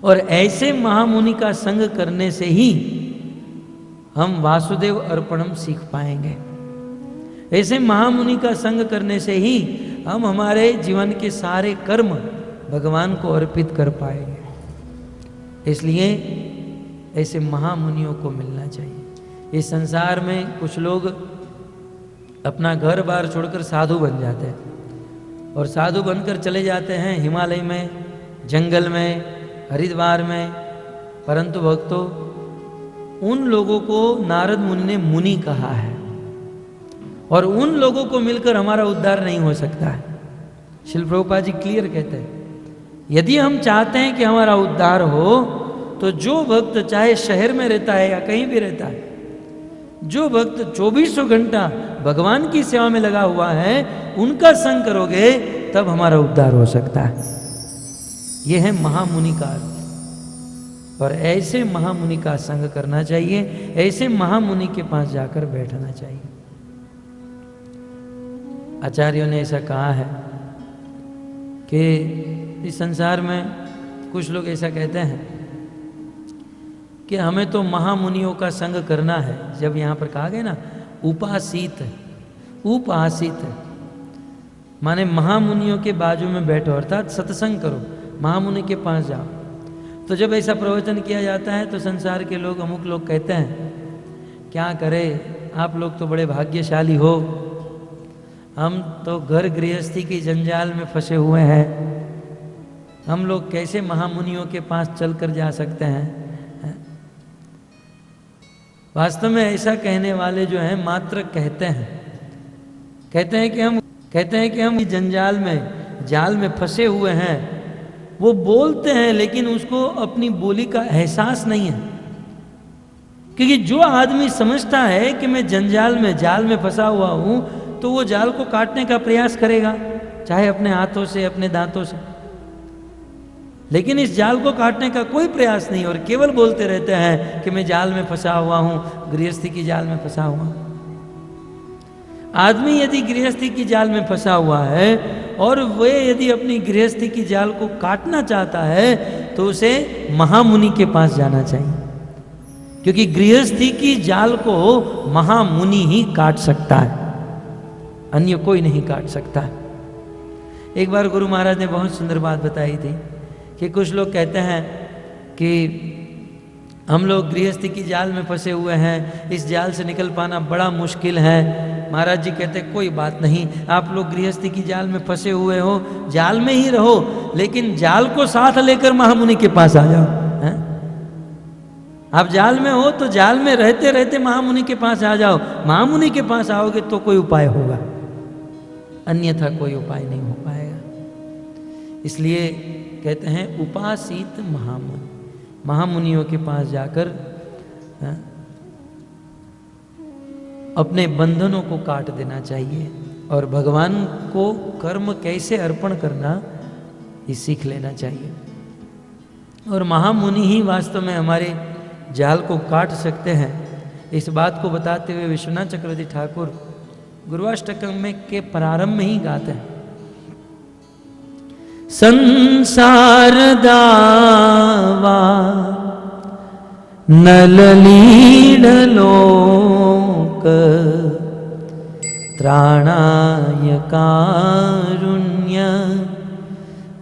और ऐसे महामुनि का संग करने से ही हम वासुदेव अर्पणम सीख पाएंगे। ऐसे महामुनि का संग करने से ही हम हमारे जीवन के सारे कर्म भगवान को अर्पित कर पाएंगे। इसलिए ऐसे महामुनियों को मिलना चाहिए। इस संसार में कुछ लोग अपना घर बार छोड़कर साधु बन जाते हैं, और साधु बनकर चले जाते हैं हिमालय में, जंगल में, हरिद्वार में। परंतु भक्तों, उन लोगों को नारद मुनि ने मुनि कहा है, और उन लोगों को मिलकर हमारा उद्धार नहीं हो सकता है। श्रील प्रभुपाद जी क्लियर कहते हैं, यदि हम चाहते हैं कि हमारा उद्धार हो, तो जो भक्त चाहे शहर में रहता है या कहीं भी रहता है, जो भक्त 24 घंटा भगवान की सेवा में लगा हुआ है, उनका संग करोगे तब हमारा उद्धार हो सकता है। यह है महामुनि का अर्थ। और ऐसे महामुनि का संग करना चाहिए, ऐसे महामुनि के पास जाकर बैठना चाहिए। आचार्यों ने ऐसा कहा है कि इस संसार में कुछ लोग ऐसा कहते हैं कि हमें तो महामुनियों का संग करना है। जब यहाँ पर कहा गया ना उपासित, उपासित माने महामुनियों के बाजू में बैठो, अर्थात सत्संग करो, महामुनि के पास जाओ। तो जब ऐसा प्रवचन किया जाता है तो संसार के लोग, अमुक लोग कहते हैं क्या करें, आप लोग तो बड़े भाग्यशाली हो, हम तो घर गृहस्थी की जंजाल में फंसे हुए हैं, हम लोग कैसे महामुनियों के पास चलकर जा सकते हैं। वास्तव में ऐसा कहने वाले जो हैं मात्र कहते हैं कि हम जंजाल में, जाल में फंसे हुए हैं। वो बोलते हैं लेकिन उसको अपनी बोली का एहसास नहीं है। क्योंकि जो आदमी समझता है कि मैं जंजाल में, जाल में फंसा हुआ हूं, तो वो जाल को काटने का प्रयास करेगा, चाहे अपने हाथों से, अपने दांतों से। लेकिन इस जाल को काटने का कोई प्रयास नहीं, और केवल बोलते रहते हैं कि मैं जाल में फंसा हुआ हूं, गृहस्थी की जाल में फंसा हुआ हूं। आदमी यदि गृहस्थी की जाल में फंसा हुआ है और वे यदि अपनी गृहस्थी की जाल को काटना चाहता है, तो उसे महामुनि के पास जाना चाहिए। क्योंकि गृहस्थी की जाल को महामुनि ही काट सकता है, अन्य कोई नहीं काट सकता है। एक बार गुरु महाराज ने बहुत सुंदर बात बताई थी कि कुछ लोग कहते हैं कि हम लोग गृहस्थी की जाल में फंसे हुए हैं, इस जाल से निकल पाना बड़ा मुश्किल है। महाराज जी कहते कोई बात नहीं, आप लोग गृहस्थी की जाल में फंसे हुए हो, जाल में ही रहो, लेकिन जाल को साथ लेकर महामुनि के पास आ जाओ। हैं? आप जाल में हो तो जाल में रहते रहते महामुनि के पास आ जाओ। महामुनि के पास आओगे तो कोई उपाय होगा, अन्यथा कोई उपाय नहीं हो पाएगा। इसलिए कहते हैं उपासित महामुनि, महामुनियों के पास जाकर अपने बंधनों को काट देना चाहिए और भगवान को कर्म कैसे अर्पण करना ये सीख लेना चाहिए। और महामुनि ही वास्तव में हमारे जाल को काट सकते हैं। इस बात को बताते हुए विश्वनाथ चक्रवर्ती ठाकुर गुरुवाष्टकम में के प्रारंभ में ही गाते हैं, संसार दावा नललीन लोक त्राणाय कारुण्य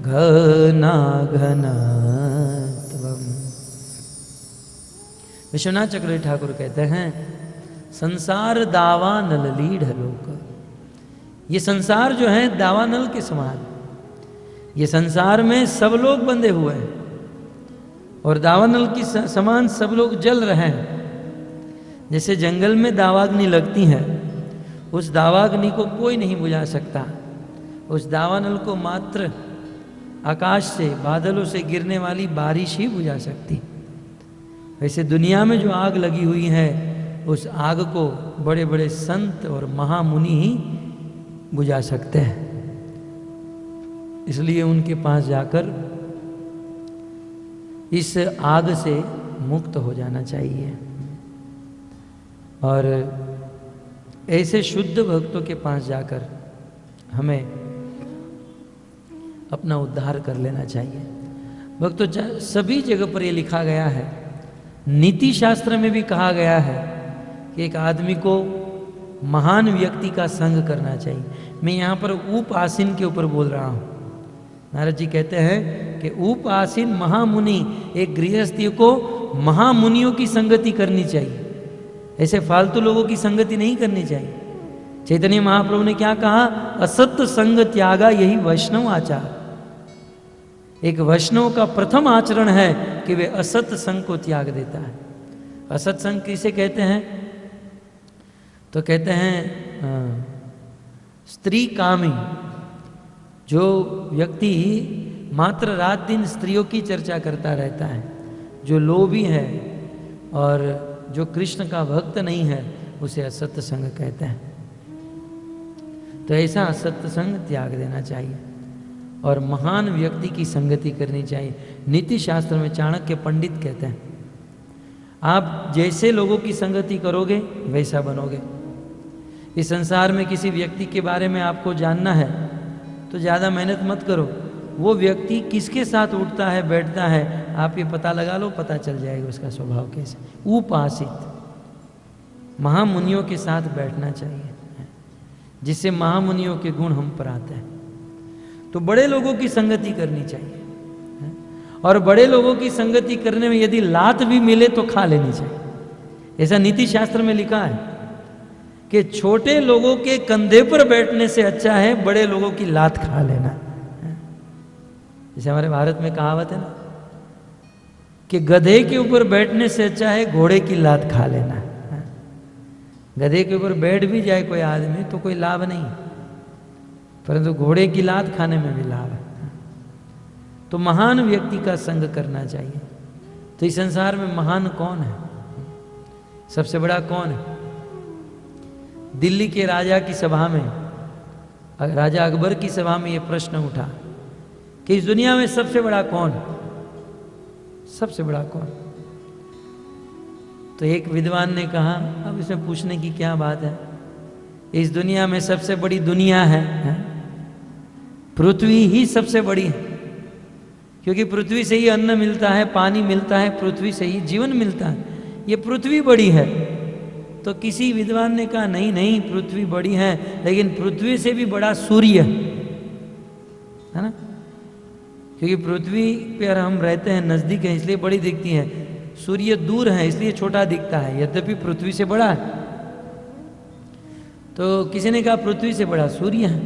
घना घनत्वम्। विश्वनाथ चक्रवर्ती ठाकुर कहते हैं संसार दावा नललीढ़ लोक, ये संसार जो है दावानल के समान, ये संसार में सब लोग बंधे हुए हैं और दावानल की समान सब लोग जल रहे हैं। जैसे जंगल में दावाग्नि लगती है, उस दावाग्नि को कोई नहीं बुझा सकता, उस दावानल को मात्र आकाश से बादलों से गिरने वाली बारिश ही बुझा सकती। वैसे दुनिया में जो आग लगी हुई है उस आग को बड़े बड़े संत और महामुनि ही बुझा सकते हैं। इसलिए उनके पास जाकर इस आग से मुक्त हो जाना चाहिए और ऐसे शुद्ध भक्तों के पास जाकर हमें अपना उद्धार कर लेना चाहिए। भक्तों, सभी जगह पर ये लिखा गया है, नीति शास्त्र में भी कहा गया है कि एक आदमी को महान व्यक्ति का संग करना चाहिए। मैं यहाँ पर उपासीन के ऊपर बोल रहा हूँ। नारद जी कहते हैं कि उपासीन महामुनि, एक गृहस्थी को महामुनियों की संगति करनी चाहिए, ऐसे फालतू लोगों की संगति नहीं करनी चाहिए। चैतन्य महाप्रभु ने क्या कहा, असत्य संग त्यागा यही वैष्णव आचार। एक वैष्णव का प्रथम आचरण है कि वे असत्य संग को त्याग देता है। असत संग किसे कहते हैं, तो कहते हैं स्त्री कामी, जो व्यक्ति मात्र रात दिन स्त्रियों की चर्चा करता रहता है, जो लोभी है और जो कृष्ण का भक्त नहीं है, उसे असत्य संग कहते हैं। तो ऐसा असत्य संग त्याग देना चाहिए और महान व्यक्ति की संगति करनी चाहिए। नीति शास्त्र में चाणक्य पंडित कहते हैं, आप जैसे लोगों की संगति करोगे वैसा बनोगे। इस संसार में किसी व्यक्ति के बारे में आपको जानना है तो ज़्यादा मेहनत मत करो, वो व्यक्ति किसके साथ उठता है बैठता है आप ये पता लगा लो, पता चल जाएगा उसका स्वभाव कैसे। उपासित महामुनियों के साथ बैठना चाहिए, जिससे महामुनियों के गुण हम पर आते हैं। तो बड़े लोगों की संगति करनी चाहिए और बड़े लोगों की संगति करने में यदि लात भी मिले तो खा लेनी चाहिए। ऐसा नीति शास्त्र में लिखा है कि छोटे लोगों के कंधे पर बैठने से अच्छा है बड़े लोगों की लात खा लेना। जैसे हमारे भारत में कहावत है ना कि गधे के ऊपर बैठने से अच्छा है घोड़े की लात खा लेना। गधे के ऊपर बैठ भी जाए कोई आदमी तो कोई लाभ नहीं, परंतु घोड़े की लात खाने में भी लाभ है। तो महान व्यक्ति का संग करना चाहिए। तो इस संसार में महान कौन है, सबसे बड़ा कौन है? दिल्ली के राजा की सभा में, राजा अकबर की सभा में यह प्रश्न उठा कि इस दुनिया में सबसे बड़ा कौन है, सबसे बड़ा कौन? तो एक विद्वान ने कहा, अब इसमें पूछने की क्या बात है, इस दुनिया में सबसे बड़ी दुनिया है, पृथ्वी ही सबसे बड़ी है, क्योंकि पृथ्वी से ही अन्न मिलता है, पानी मिलता है, पृथ्वी से ही जीवन मिलता है। ये पृथ्वी बड़ी है। तो किसी विद्वान ने कहा नहीं नहीं, पृथ्वी बड़ी है, लेकिन पृथ्वी से भी बड़ा सूर्य है ना, क्योंकि पृथ्वी पर हम रहते हैं, नजदीक है, इसलिए बड़ी दिखती है। सूर्य दूर है इसलिए छोटा दिखता है, यद्यपि पृथ्वी से बड़ा है। तो किसी ने कहा पृथ्वी से बड़ा सूर्य है।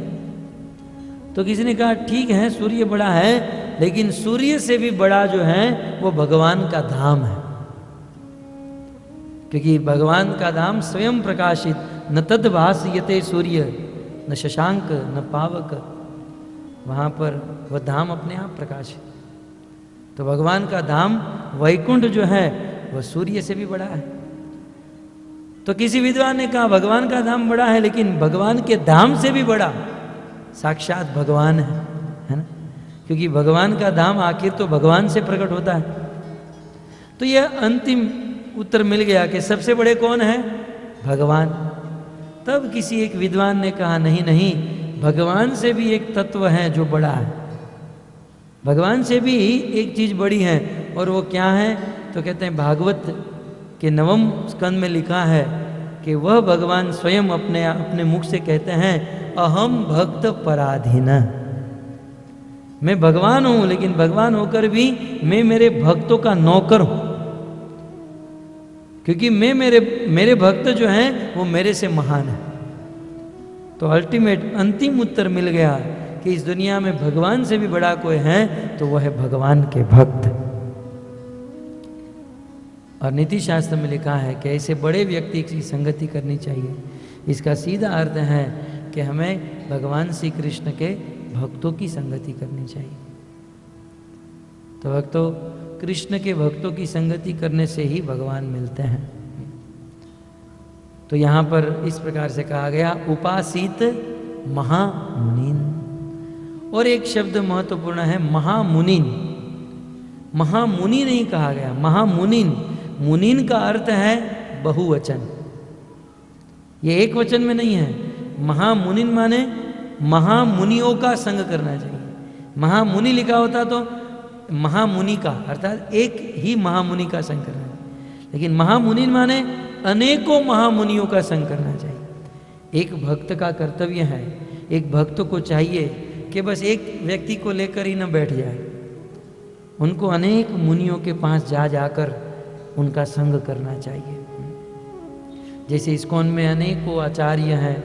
तो किसी ने कहा ठीक है सूर्य बड़ा है, लेकिन सूर्य से भी बड़ा जो है वो भगवान का धाम है, क्योंकि भगवान का धाम स्वयं प्रकाशित, न तद भासयते सूर्य न शशांक न पावक, वहाँ पर वह धाम अपने आप प्रकाशित। तो भगवान का धाम वैकुंठ जो है वह सूर्य से भी बड़ा है। तो किसी विद्वान ने कहा भगवान का धाम बड़ा है, लेकिन भगवान के धाम से भी बड़ा साक्षात भगवान है ना, क्योंकि भगवान का धाम आखिर तो भगवान से प्रकट होता है। तो यह अंतिम उत्तर मिल गया कि सबसे बड़े कौन है, भगवान। तब किसी एक विद्वान ने कहा नहीं नहीं, भगवान से भी एक तत्व है जो बड़ा है, भगवान से भी एक चीज बड़ी है, और वो क्या है? तो कहते हैं भागवत के 9वें स्कंद में लिखा है कि वह भगवान स्वयं अपने मुख से कहते हैं अहम भक्त पराधीन, मैं भगवान हूं, लेकिन भगवान होकर भी मैं मेरे भक्तों का नौकर हूं, क्योंकि मैं मेरे भक्त जो हैं वो मेरे से महान है। तो अल्टीमेट अंतिम उत्तर मिल गया कि इस दुनिया में भगवान से भी बड़ा कोई है तो वह है भगवान के भक्त। और नीति शास्त्र में लिखा है कि ऐसे बड़े व्यक्ति की संगति करनी चाहिए। इसका सीधा अर्थ है कि हमें भगवान श्री कृष्ण के भक्तों की संगति करनी चाहिए। तो भक्तों, कृष्ण के भक्तों की संगति करने से ही भगवान मिलते हैं। तो यहाँ पर इस प्रकार से कहा गया उपासित महामुनीन, और एक शब्द महत्वपूर्ण है महामुनीन। महामुनि नहीं कहा गया, महामुनीन। मुनीन का अर्थ है बहुवचन, ये एक वचन में नहीं है। महामुनीन माने महामुनियों का संग करना चाहिए। महामुनि लिखा होता तो महामुनि का अर्थात एक ही महामुनि का संग करना चाहिए, लेकिन महामुनीन माने अनेकों महामुनियों का संग करना चाहिए। एक भक्त का कर्तव्य है, एक भक्त को चाहिए कि बस एक व्यक्ति को लेकर ही न बैठ जाए, उनको अनेक मुनियों के पास जा जाकर उनका संग करना चाहिए। जैसे इस्कॉन में अनेकों आचार्य हैं,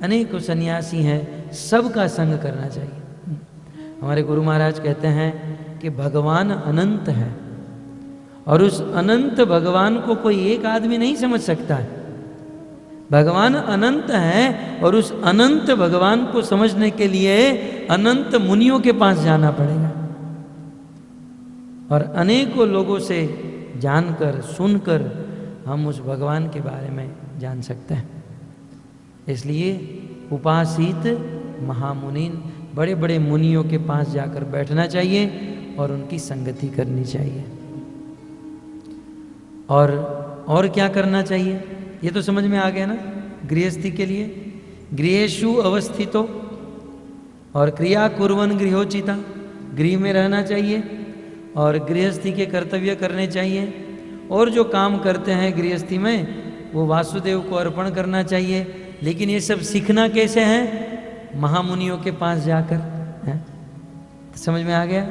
अनेकों सन्यासी हैं, सबका संग करना चाहिए। हमारे गुरु महाराज कहते हैं कि भगवान अनंत है, और उस अनंत भगवान को कोई एक आदमी नहीं समझ सकता है। भगवान अनंत है, और उस अनंत भगवान को समझने के लिए अनंत मुनियों के पास जाना पड़ेगा, और अनेकों लोगों से जानकर सुनकर हम उस भगवान के बारे में जान सकते हैं। इसलिए उपासित महामुनीन, बड़े बड़े मुनियों के पास जाकर बैठना चाहिए और उनकी संगति करनी चाहिए। और क्या करना चाहिए ये तो समझ में आ गया ना। गृहस्थी के लिए गृहेषु अवस्थितो, और क्रिया कुर्वन् गृहोचिता, गृह में रहना चाहिए और गृहस्थी के कर्तव्य करने चाहिए, और जो काम करते हैं गृहस्थी में वो वासुदेव को अर्पण करना चाहिए। लेकिन ये सब सीखना कैसे है? महामुनियों के पास जाकर है। समझ में आ गया।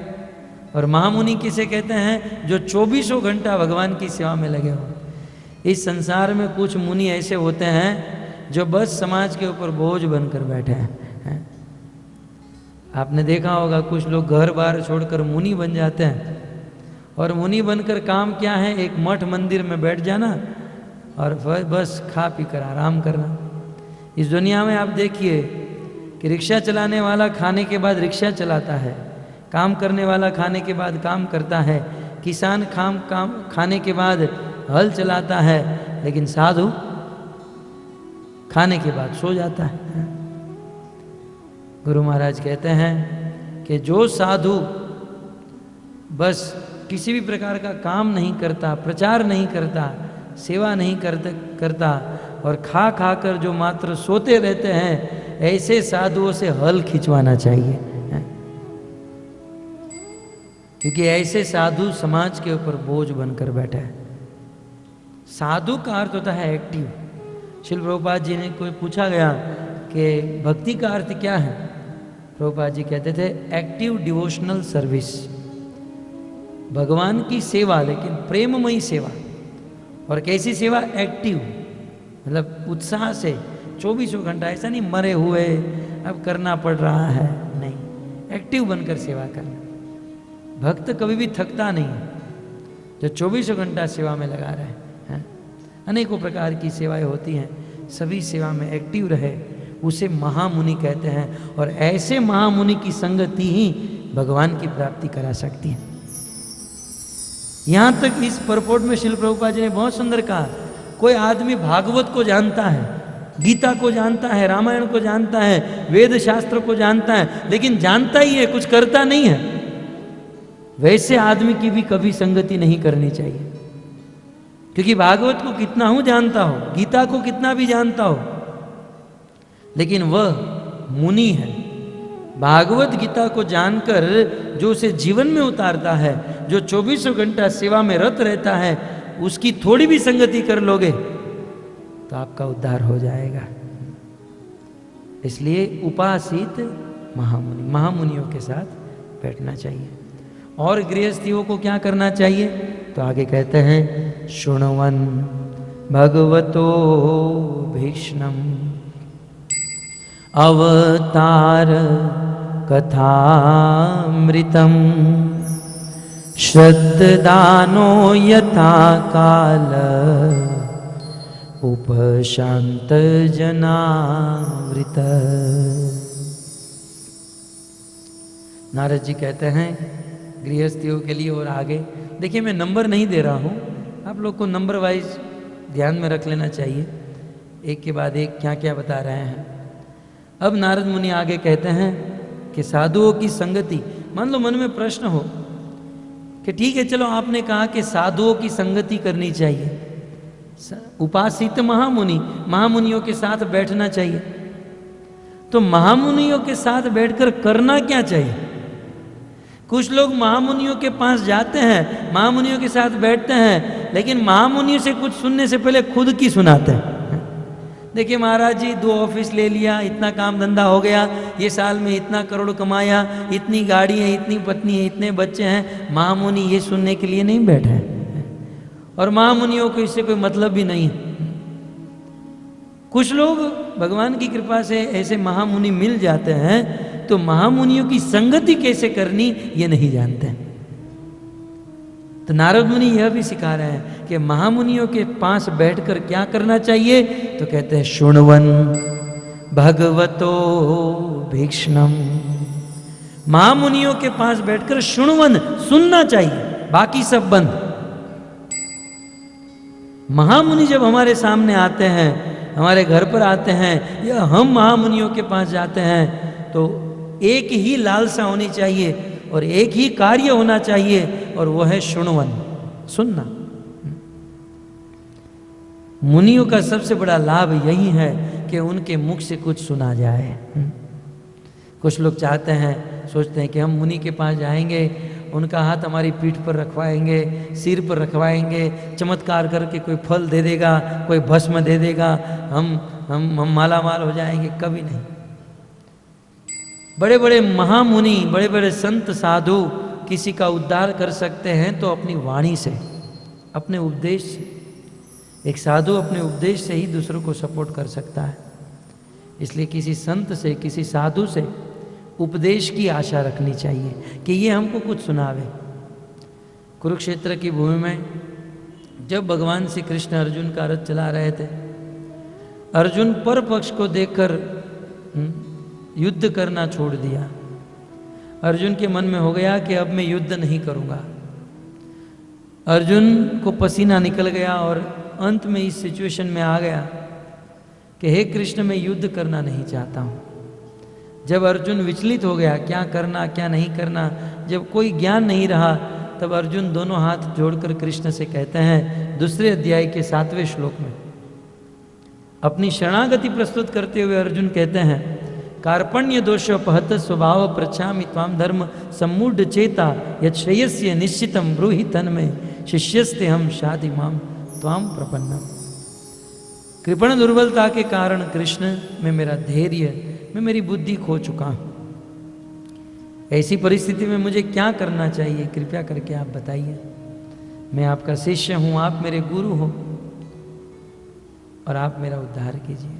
और महामुनि किसे कहते हैं? जो 24 घंटा भगवान की सेवा में लगे हो। इस संसार में कुछ मुनि ऐसे होते हैं जो बस समाज के ऊपर बोझ बनकर बैठे हैं। आपने देखा होगा कुछ लोग घर बार छोड़कर मुनि बन जाते हैं, और मुनि बनकर काम क्या है? एक मठ मंदिर में बैठ जाना और बस खा पी कर आराम करना। इस दुनिया में आप देखिए कि रिक्शा चलाने वाला खाने के बाद रिक्शा चलाता है, काम करने वाला खाने के बाद काम करता है, किसान खाने के बाद हल चलाता है, लेकिन साधु खाने के बाद सो जाता है। गुरु महाराज कहते हैं कि जो साधु बस किसी भी प्रकार का काम नहीं करता, प्रचार नहीं करता, सेवा नहीं करता और खा खा कर जो मात्र सोते रहते हैं, ऐसे साधुओं से हल खिंचवाना चाहिए। क्योंकि ऐसे साधु समाज के ऊपर बोझ बनकर बैठे हैं। साधु का अर्थ होता है एक्टिव। श्रील प्रभुपाद जी ने कोई पूछा गया कि भक्ति का अर्थ क्या है, प्रभुपाद जी कहते थे एक्टिव डिवोशनल सर्विस, भगवान की सेवा, लेकिन प्रेममयी सेवा। और कैसी सेवा? एक्टिव, मतलब उत्साह से 24 घंटा, ऐसा नहीं मरे हुए अब करना पड़ रहा है, नहीं, एक्टिव बनकर सेवा करना। भक्त कभी भी थकता नहीं है, जो 24 घंटा सेवा में लगा रहे हैं। अनेकों प्रकार की सेवाएं होती हैं, सभी सेवा में एक्टिव रहे, उसे महामुनि कहते हैं। और ऐसे महामुनि की संगति ही भगवान की प्राप्ति करा सकती है। यहां तक इस परपोर्ट में श्रील प्रभुपाद जी ने बहुत सुंदर कहा, कोई आदमी भागवत को जानता है, गीता को जानता है, रामायण को जानता है, वेद शास्त्र को जानता है, लेकिन जानता ही है, कुछ करता नहीं है, वैसे आदमी की भी कभी संगति नहीं करनी चाहिए। क्योंकि भागवत को कितना हूं जानता हो, गीता को कितना भी जानता हो, लेकिन वह मुनि है। भागवत गीता को जानकर जो उसे जीवन में उतारता है, जो 24 घंटा सेवा में रत रहता है, उसकी थोड़ी भी संगति कर लोगे तो आपका उद्धार हो जाएगा। इसलिए उपासित महामुनि, महामुनियों के साथ बैठना चाहिए। और गृहस्थियों को क्या करना चाहिए? तो आगे कहते हैं, शृण्वन् भगवतो भीष्णम् अवतार कथामृतम् श्रद्धानो यथा काल उपशांत जनावृत। नारद जी कहते हैं गृहस्थियों के लिए, और आगे देखिए मैं नंबर नहीं दे रहा हूँ, आप लोग को नंबर वाइज ध्यान में रख लेना चाहिए, एक के बाद एक क्या क्या बता रहे हैं। अब नारद मुनि आगे कहते हैं कि साधुओं की संगति, मान लो मन में प्रश्न हो कि ठीक है चलो आपने कहा कि साधुओं की संगति करनी चाहिए, उपासित महामुनि, महामुनियों के साथ बैठना चाहिए, तो महामुनियों के साथ बैठकर करना क्या चाहिए? कुछ लोग महामुनियों के पास जाते हैं, महामुनियों के साथ बैठते हैं, लेकिन महामुनियों से कुछ सुनने से पहले खुद की सुनाते हैं। देखिए महाराज जी 2 ऑफिस ले लिया, इतना काम धंधा हो गया, ये साल में इतना करोड़ कमाया, इतनी गाड़ी है, इतनी पत्नी है, इतने बच्चे हैं। महामुनि ये सुनने के लिए नहीं बैठे हैं, और महामुनियों को इससे कोई मतलब भी नहीं है। कुछ लोग भगवान की कृपा से ऐसे महामुनि मिल जाते हैं, तो महामुनियों की संगति कैसे करनी ये नहीं जानते हैं। तो नारद मुनि यह भी सिखा रहे हैं कि महामुनियों के पास बैठकर क्या करना चाहिए, तो कहते हैं शृण्वन् भगवतो भीष्णम्। महामुनियों के पास बैठकर शृण्वन्, सुनना चाहिए, बाकी सब बंद। महामुनि जब हमारे सामने आते हैं, हमारे घर पर आते हैं, या हम महामुनियों के पास जाते हैं, तो एक ही लालसा होनी चाहिए और एक ही कार्य होना चाहिए, और वो है शृण्वन्, सुनना। मुनियों का सबसे बड़ा लाभ यही है कि उनके मुख से कुछ सुना जाए। कुछ लोग चाहते हैं, सोचते हैं कि हम मुनि के पास जाएंगे, उनका हाथ हमारी पीठ पर रखवाएंगे, सिर पर रखवाएंगे, चमत्कार करके कोई फल दे देगा, कोई भस्म दे देगा, हम माला माल हो जाएंगे। कभी नहीं। बड़े बड़े महामुनि, बड़े बड़े संत साधु किसी का उद्धार कर सकते हैं तो अपनी वाणी से, अपने उपदेश से। एक साधु अपने उपदेश से ही दूसरों को सपोर्ट कर सकता है। इसलिए किसी संत से, किसी साधु से उपदेश की आशा रखनी चाहिए कि ये हमको कुछ सुनावे। कुरुक्षेत्र की भूमि में जब भगवान श्री कृष्ण अर्जुन का रथ चला रहे थे, अर्जुन पर पक्ष को देखकर युद्ध करना छोड़ दिया। अर्जुन के मन में हो गया कि अब मैं युद्ध नहीं करूंगा। अर्जुन को पसीना निकल गया और अंत में इस सिचुएशन में आ गया कि हे कृष्ण, मैं युद्ध करना नहीं चाहता हूं। जब अर्जुन विचलित हो गया, क्या करना क्या नहीं करना, जब कोई ज्ञान नहीं रहा, तब अर्जुन दोनों हाथ जोड़कर कृष्ण से कहते हैं, दूसरे अध्याय के 7वें श्लोक में अपनी शरणागति प्रस्तुत करते हुए अर्जुन कहते हैं, कार्पण्य दोषोपहत स्वभाव प्रच्छामि त्वाम धर्म सम्मूढ़ चेता यत् श्रेयस्य निश्चितम ब्रूहि तन्मे शिष्यस्ते हम शाधि माम त्वाम प्रपन्नम। कृपण दुर्बलता के कारण कृष्ण में मेरा धैर्य, मैं मेरी बुद्धि खो चुका हूं। ऐसी परिस्थिति में मुझे क्या करना चाहिए, कृपया करके आप बताइए। मैं आपका शिष्य हूं, आप मेरे गुरु हो और आप मेरा उद्धार कीजिए।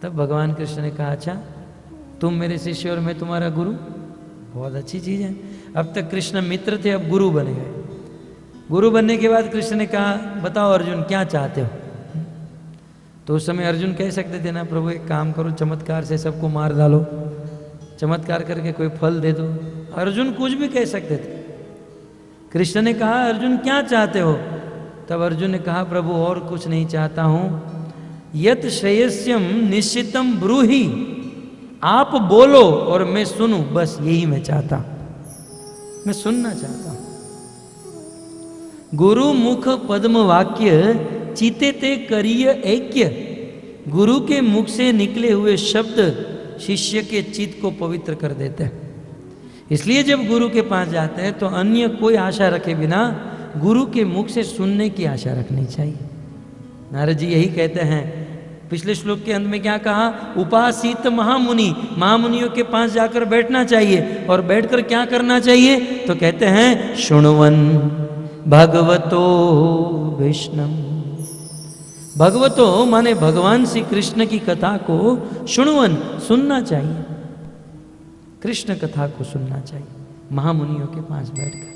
तब भगवान कृष्ण ने कहा, अच्छा तुम मेरे शिष्य और मैं तुम्हारा गुरु, बहुत अच्छी चीज है। अब तक कृष्ण मित्र थे, अब गुरु बन गए। गुरु बनने के बाद कृष्ण ने कहा, बताओ अर्जुन क्या चाहते हो। तो उस समय अर्जुन कह सकते थे ना, प्रभु एक काम करो, चमत्कार से सबको मार डालो, चमत्कार करके कोई फल दे दो। अर्जुन कुछ भी कह सकते थे। कृष्ण ने कहा, अर्जुन क्या चाहते हो। तब अर्जुन ने कहा, प्रभु और कुछ नहीं चाहता हूं, यत श्रेयस्यम निश्चितम ब्रूहि, आप बोलो और मैं सुनूं, बस यही मैं चाहता हूं, मैं सुनना चाहता हूं। गुरु मुख पद्म वाक्य चीते ते करिय ऐक्य। गुरु के मुख से निकले हुए शब्द शिष्य के चित्त को पवित्र कर देते हैं। इसलिए जब गुरु के पास जाते हैं तो अन्य कोई आशा रखे बिना गुरु के मुख से सुनने की आशा रखनी चाहिए। नारद जी यही कहते हैं, पिछले श्लोक के अंत में क्या कहा, उपासित महामुनि, महामुनियों के पास जाकर बैठना चाहिए। और बैठकर क्या करना चाहिए, तो कहते हैं शुण्वन भगवतो विष्णम। भगवतो माने भगवान श्री कृष्ण की कथा को शुण्वन सुनना चाहिए, कृष्ण कथा को सुनना चाहिए महामुनियों के पास बैठकर।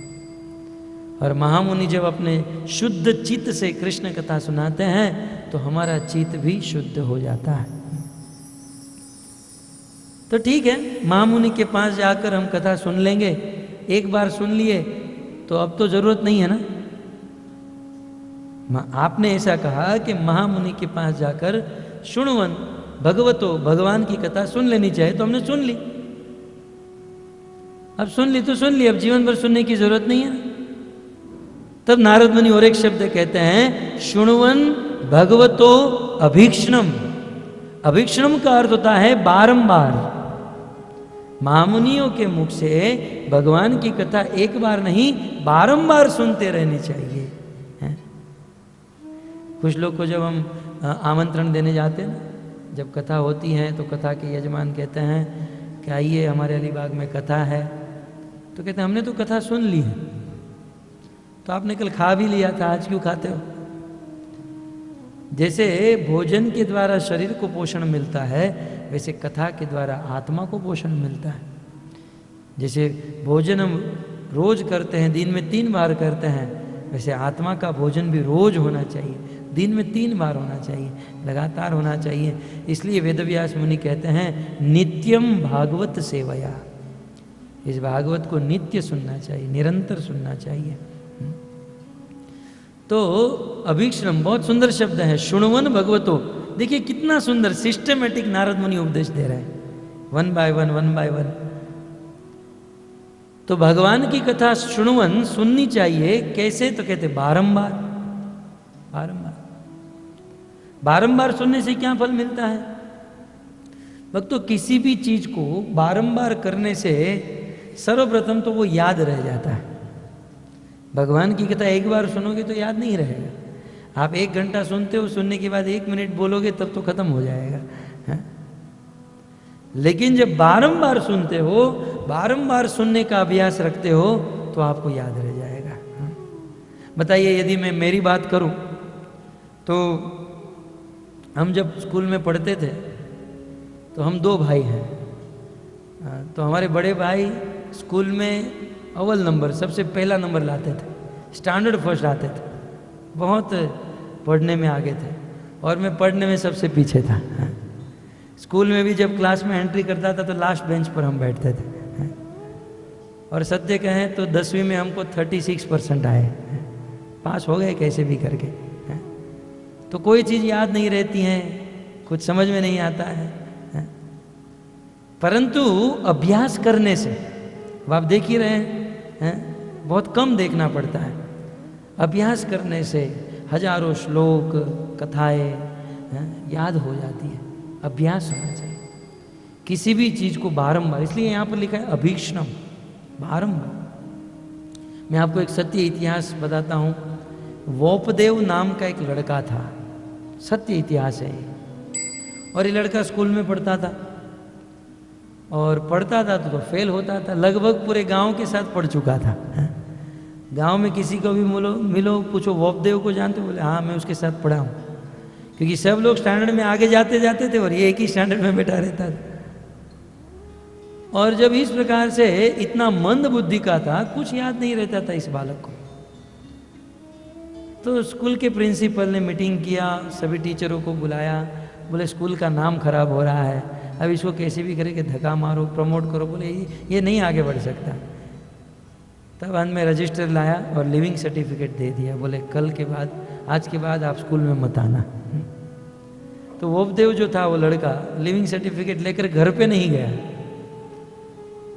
और महामुनि जब अपने शुद्ध चित्त से कृष्ण कथा सुनाते हैं तो हमारा चित्त भी शुद्ध हो जाता है। तो ठीक है, महामुनि के पास जाकर हम कथा सुन लेंगे। एक बार सुन लिए तो अब तो जरूरत नहीं है ना। आपने ऐसा कहा कि महामुनि के पास जाकर शुण्वन भगवतो, भगवान की कथा सुन लेनी चाहिए, तो हमने सुन ली। अब सुन ली तो सुन ली, अब जीवन भर सुनने की जरूरत नहीं है। तब नारद मुनि और एक शब्द कहते हैं, शुण्वन भगवतो अभीक्ष्णम। अभीक्ष्णम का अर्थ होता है बारंबार। महामुनियों के मुख से भगवान की कथा एक बार नहीं बारंबार सुनते रहनी चाहिए। कुछ लोग को जब हम आमंत्रण देने जाते हैं, जब कथा होती है तो कथा के यजमान कहते हैं कि आइए हमारे अलीबाग में कथा है, तो कहते हैं हमने तो कथा सुन ली है। तो आपने कल खा भी लिया था, आज क्यों खाते हो। जैसे भोजन के द्वारा शरीर को पोषण मिलता है, वैसे कथा के द्वारा आत्मा को पोषण मिलता है। जैसे भोजन हम रोज करते हैं, दिन में 3 बार करते हैं, वैसे आत्मा का भोजन भी रोज होना चाहिए, दिन में 3 बार होना चाहिए, लगातार होना चाहिए। इसलिए वेदव्यास मुनि कहते हैं नित्यम भागवत सेवया। इस भागवत को नित्य सुनना चाहिए, निरंतर सुनना चाहिए। तो अभीक्ष्णम बहुत सुंदर शब्द है, शुण्वन भगवतो। देखिए कितना सुंदर सिस्टमेटिक नारद मुनि उपदेश दे रहे हैं, 1 by 1 1 by 1। तो भगवान की कथा शुण्वन सुननी चाहिए। कैसे, तो कहते बारंबार। बारंबार बारंबार सुनने से क्या फल मिलता है भक्तों, किसी भी चीज को बारंबार करने से सर्वप्रथम तो वो याद रह जाता है। भगवान की कथा एक बार सुनोगे तो याद नहीं रहेगा। आप 1 घंटा सुनते हो, सुनने के बाद 1 मिनट बोलोगे तब तो खत्म हो जाएगा, है? लेकिन जब बारंबार सुनते हो, बारंबार सुनने का अभ्यास रखते हो तो आपको याद रह जाएगा। बताइए, यदि मैं मेरी बात करूं तो हम जब स्कूल में पढ़ते थे तो हम 2 भाई हैं। तो हमारे बड़े भाई स्कूल में अव्वल नंबर, सबसे पहला नंबर लाते थे, स्टैंडर्ड फर्स्ट आते थे, बहुत पढ़ने में आगे थे, और मैं पढ़ने में सबसे पीछे था। स्कूल में भी जब क्लास में एंट्री करता था तो लास्ट बेंच पर हम बैठते थे। और सत्य कहें तो 10वीं में हमको 36% आए, पास हो गए कैसे भी करके। तो कोई चीज़ याद नहीं रहती है, कुछ समझ में नहीं आता है, परंतु अभ्यास करने से, आप देख ही रहे हैं, बहुत कम देखना पड़ता है। अभ्यास करने से हजारों श्लोक कथाएं याद हो जाती है। अभ्यास होना चाहिए किसी भी चीज़ को बारंबार, इसलिए यहाँ पर लिखा है अभीक्ष्णम, बारंबार। मैं आपको एक सत्य इतिहास बताता हूँ वोपदेव नाम का एक लड़का था, सत्य इतिहास है ये। और ये लड़का स्कूल में पढ़ता था, और पढ़ता था तो फेल होता था। लगभग पूरे गांव के साथ पढ़ चुका था। गांव में किसी को भी मिलो पूछो वोपदेव को जानते, बोले हाँ मैं उसके साथ पढ़ा हूँ, क्योंकि सब लोग स्टैंडर्ड में आगे जाते जाते थे और ये एक ही स्टैंडर्ड में बैठा रहता था। और जब इस प्रकार से इतना मंद बुद्धि का था, कुछ याद नहीं रहता था इस बालक को, तो स्कूल के प्रिंसिपल ने मीटिंग किया, सभी टीचरों को बुलाया, बोले स्कूल का नाम खराब हो रहा है, अब इसको कैसे भी करके धक्का मारो, प्रमोट करो। बोले ये नहीं आगे बढ़ सकता। तब अंत में रजिस्टर लाया और लिविंग सर्टिफिकेट दे दिया, बोले कल के बाद, आज के बाद आप स्कूल में मत आना। तो वोपदेव जो था वो लड़का लिविंग सर्टिफिकेट लेकर घर पे नहीं गया,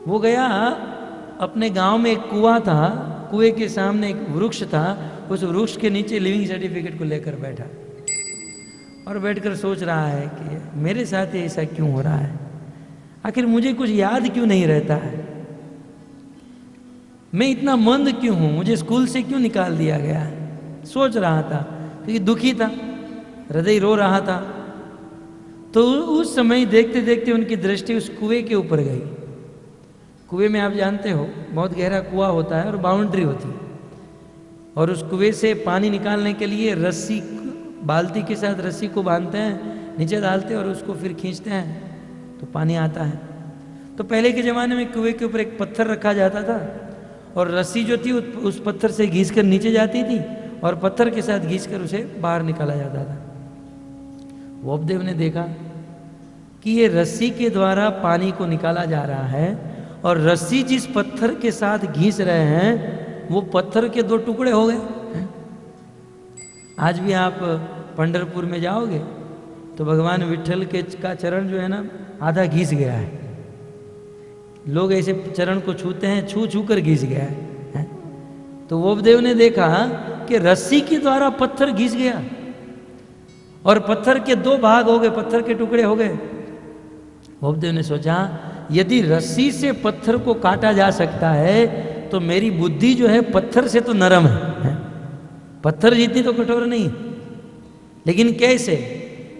वो गया अपने गांव में एक कुआं था, कुएं के सामने एक वृक्ष था, उस वृक्ष के नीचे लिविंग सर्टिफिकेट को लेकर बैठा और बैठकर सोच रहा है कि मेरे साथ ऐसा क्यों हो रहा है, आखिर मुझे कुछ याद क्यों नहीं रहता है, मैं इतना मंद क्यों हूं, मुझे स्कूल से क्यों निकाल दिया गया है। सोच रहा था क्योंकि दुखी था, हृदय रो रहा था। तो उस समय देखते देखते उनकी दृष्टि उस कुएं के ऊपर गई। कुएं में आप जानते हो बहुत गहरा कुआं होता है और बाउंड्री होती है, और उस कुएं से पानी निकालने के लिए रस्सी, बाल्टी के साथ रस्सी को बांधते हैं, नीचे डालते हैं और उसको फिर खींचते हैं तो पानी आता है। तो पहले के ज़माने में कुएं के ऊपर एक पत्थर रखा जाता था और रस्सी जो थी उस पत्थर से घिसकर नीचे जाती थी और पत्थर के साथ घिसकर उसे बाहर निकाला जाता था। वोपदेव ने देखा कि ये रस्सी के द्वारा पानी को निकाला जा रहा है और रस्सी जिस पत्थर के साथ घिस रहे हैं वो पत्थर के दो टुकड़े हो गए। आज भी आप पंढरपुर में जाओगे तो भगवान विट्ठल का चरण जो है ना आधा घिस गया है, लोग ऐसे चरण को छूते हैं, छू छू कर घिस गया है। तो वोपदेव ने देखा कि रस्सी के द्वारा पत्थर घिस गया और पत्थर के दो भाग हो गए, पत्थर के टुकड़े हो गए। वोपदेव ने सोचा यदि रस्सी से पत्थर को काटा जा सकता है तो मेरी बुद्धि जो है पत्थर से तो नरम है, पत्थर जितनी तो कठोर नहीं, लेकिन कैसे?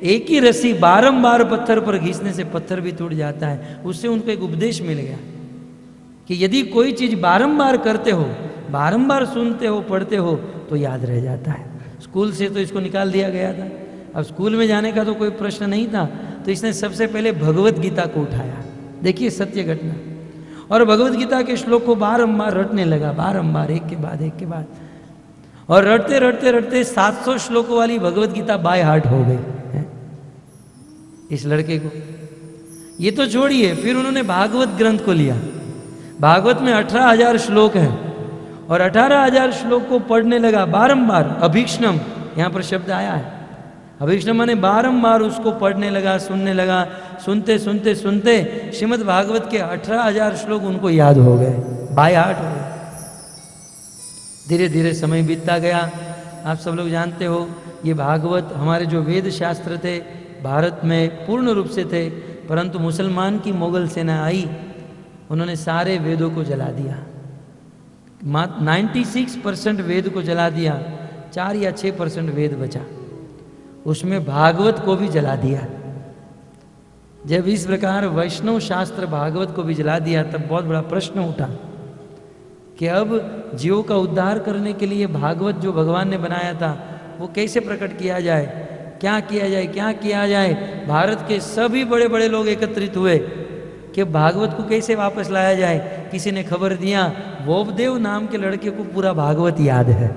एक ही रस्सी बारंबार पत्थर पर घिसने से पत्थर भी टूट जाता है। उससे उनको एक उपदेश मिल गया कि यदि कोई चीज बारंबार करते हो, बारंबार सुनते हो, पढ़ते हो तो याद रह जाता है। स्कूल से तो इसको निकाल दिया गया था, अब स्कूल में जाने का तो कोई प्रश्न नहीं था, तो इसने सबसे पहले भगवत गीता को उठाया। देखिए सत्य घटना। और भगवत गीता के श्लोक को बारंबार रटने लगा, बारंबार एक के बाद एक के बाद, और रटते रटते रटते 700 श्लोकों वाली भगवत गीता बाय हार्ट हो गई इस लड़के को। ये तो छोड़िए, फिर उन्होंने भागवत ग्रंथ को लिया। भागवत में 18,000 श्लोक हैं और 18,000 श्लोक को पढ़ने लगा बारंबार। अभीक्ष्णम यहाँ पर शब्द आया है, अभीक्ष्णम माने बारंबार उसको पढ़ने लगा, सुनने लगा। सुनते सुनते सुनते श्रीमद् भागवत के 18,000 श्लोक उनको याद हो गए, बाय हार्ट हो गए। धीरे धीरे समय बीतता गया। आप सब लोग जानते हो ये भागवत हमारे जो वेद शास्त्र थे भारत में पूर्ण रूप से थे, परंतु मुसलमान की मुगल सेना आई, उन्होंने सारे वेदों को जला दिया। 96% वेद को जला दिया, 4 या 6% वेद बचा, उसमें भागवत को भी जला दिया। जब इस प्रकार वैष्णव शास्त्र भागवत को भी जला दिया तब बहुत बड़ा प्रश्न उठा कि अब जीवों का उद्धार करने के लिए भागवत जो भगवान ने बनाया था वो कैसे प्रकट किया जाए, क्या किया जाए, क्या किया जाए। भारत के सभी बड़े बड़े लोग एकत्रित हुए कि भागवत को कैसे वापस लाया जाए। किसी ने खबर दिया वोपदेव नाम के लड़के को पूरा भागवत याद है,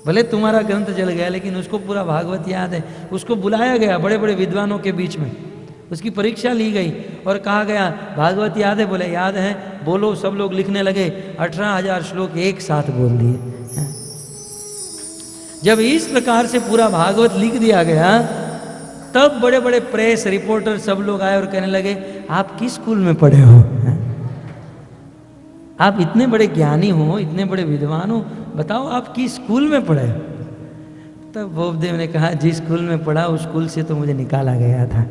भले तुम्हारा ग्रंथ जल गया लेकिन उसको पूरा भागवत याद है। उसको बुलाया गया बड़े बड़े विद्वानों के बीच में, उसकी परीक्षा ली गई और कहा गया भागवत याद है? बोले याद है, बोलो। सब लोग लिखने लगे, 18,000 श्लोक एक साथ बोल दिए। जब इस प्रकार से पूरा भागवत लिख दिया गया तब बड़े बड़े प्रेस रिपोर्टर सब लोग आए और कहने लगे आप किस स्कूल में पढ़े हो, आप इतने बड़े ज्ञानी हो, इतने बड़े विद्वान हो, बताओ आप किस स्कूल में पढ़े? तब वोपदेव ने कहा जिस स्कूल में पढ़ा उस स्कूल से तो मुझे निकाला गया था।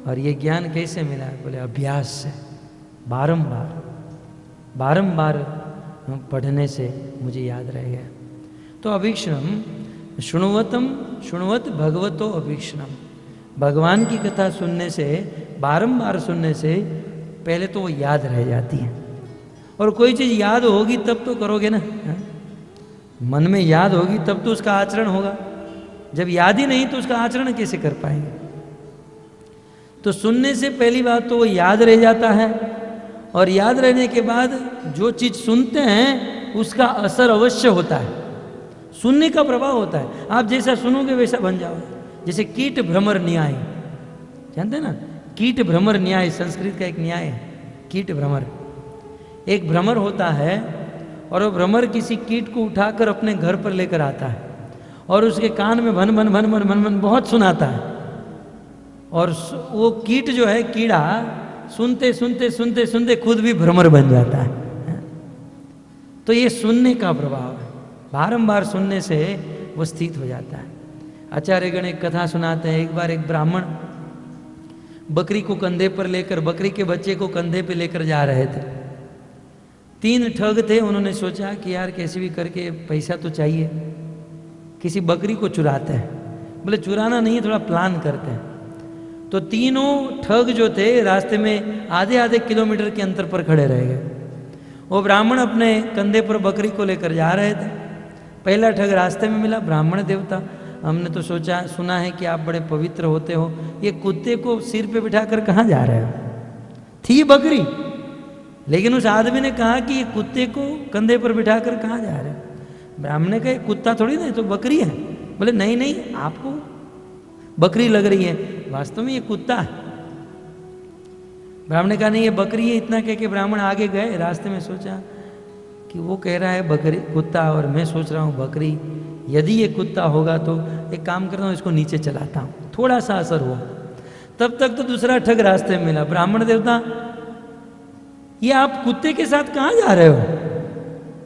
और ये ज्ञान कैसे मिला? बोले अभ्यास से, बारंबार बारंबार पढ़ने से मुझे याद रह गया। तो अभीक्षणम शुणवत भगवतो अभीक्षणम, भगवान की कथा सुनने से, बारंबार सुनने से पहले तो वो याद रह जाती है। और कोई चीज़ याद होगी तब तो करोगे ना, मन में याद होगी तब तो उसका आचरण होगा। जब याद ही नहीं तो उसका आचरण कैसे कर पाएंगे। तो सुनने से पहली बात तो वो याद रह जाता है, और याद रहने के बाद जो चीज़ सुनते हैं उसका असर अवश्य होता है, सुनने का प्रभाव होता है। आप जैसा सुनोगे वैसा बन जाओगे। जैसे कीट भ्रमर न्याय, जानते हैं ना, कीट भ्रमर न्याय संस्कृत का एक न्याय है। कीट भ्रमर, एक भ्रमर होता है और वो भ्रमर किसी कीट को उठाकर अपने घर पर लेकर आता है और उसके कान में भन भन भन भन भन भन बहुत सुनाता है। और वो कीट जो है, कीड़ा, सुनते सुनते सुनते सुनते खुद भी भ्रमर बन जाता है। तो ये सुनने का प्रभाव है, बारंबार सुनने से वो स्थित हो जाता है। आचार्यगण एक कथा सुनाते हैं। एक बार एक ब्राह्मण बकरी को कंधे पर लेकर, बकरी के बच्चे को कंधे पे लेकर जा रहे थे। 3 ठग थे। उन्होंने सोचा कि यार कैसे भी करके पैसा तो चाहिए, किसी बकरी को चुराते हैं। बोले चुराना नहीं है, थोड़ा प्लान करते हैं। तो तीनों ठग जो थे रास्ते में आधे आधे किलोमीटर के अंतर पर खड़े रह गए। वो ब्राह्मण अपने कंधे पर बकरी को लेकर जा रहे थे। पहला ठग रास्ते में मिला, ब्राह्मण देवता, हमने तो सोचा, सुना है कि आप बड़े पवित्र होते हो, ये कुत्ते को सिर पे बिठाकर कहाँ जा रहे हो? थी बकरी, लेकिन उस आदमी ने कहा कि ये कुत्ते को कंधे पर बिठाकर कहाँ जा रहे हो? ब्राह्मण ने कहा कुत्ता थोड़ी ना, तो बकरी है। बोले नहीं नहीं, आपको बकरी लग रही है, वास्तव में ये कुत्ता है। ब्राह्मण ने कहा नहीं ये बकरी है। इतना कह के ब्राह्मण आगे गए। रास्ते में सोचा कि वो कह रहा है बकरी, कुत्ता, और मैं सोच रहा हूँ बकरी। यदि ये कुत्ता होगा तो एक काम करता हूँ, इसको नीचे चलाता हूँ। थोड़ा सा असर हुआ। तब तक तो दूसरा ठग रास्ते में मिला। ब्राह्मण देवता, ये आप कुत्ते के साथ कहाँ जा रहे हो?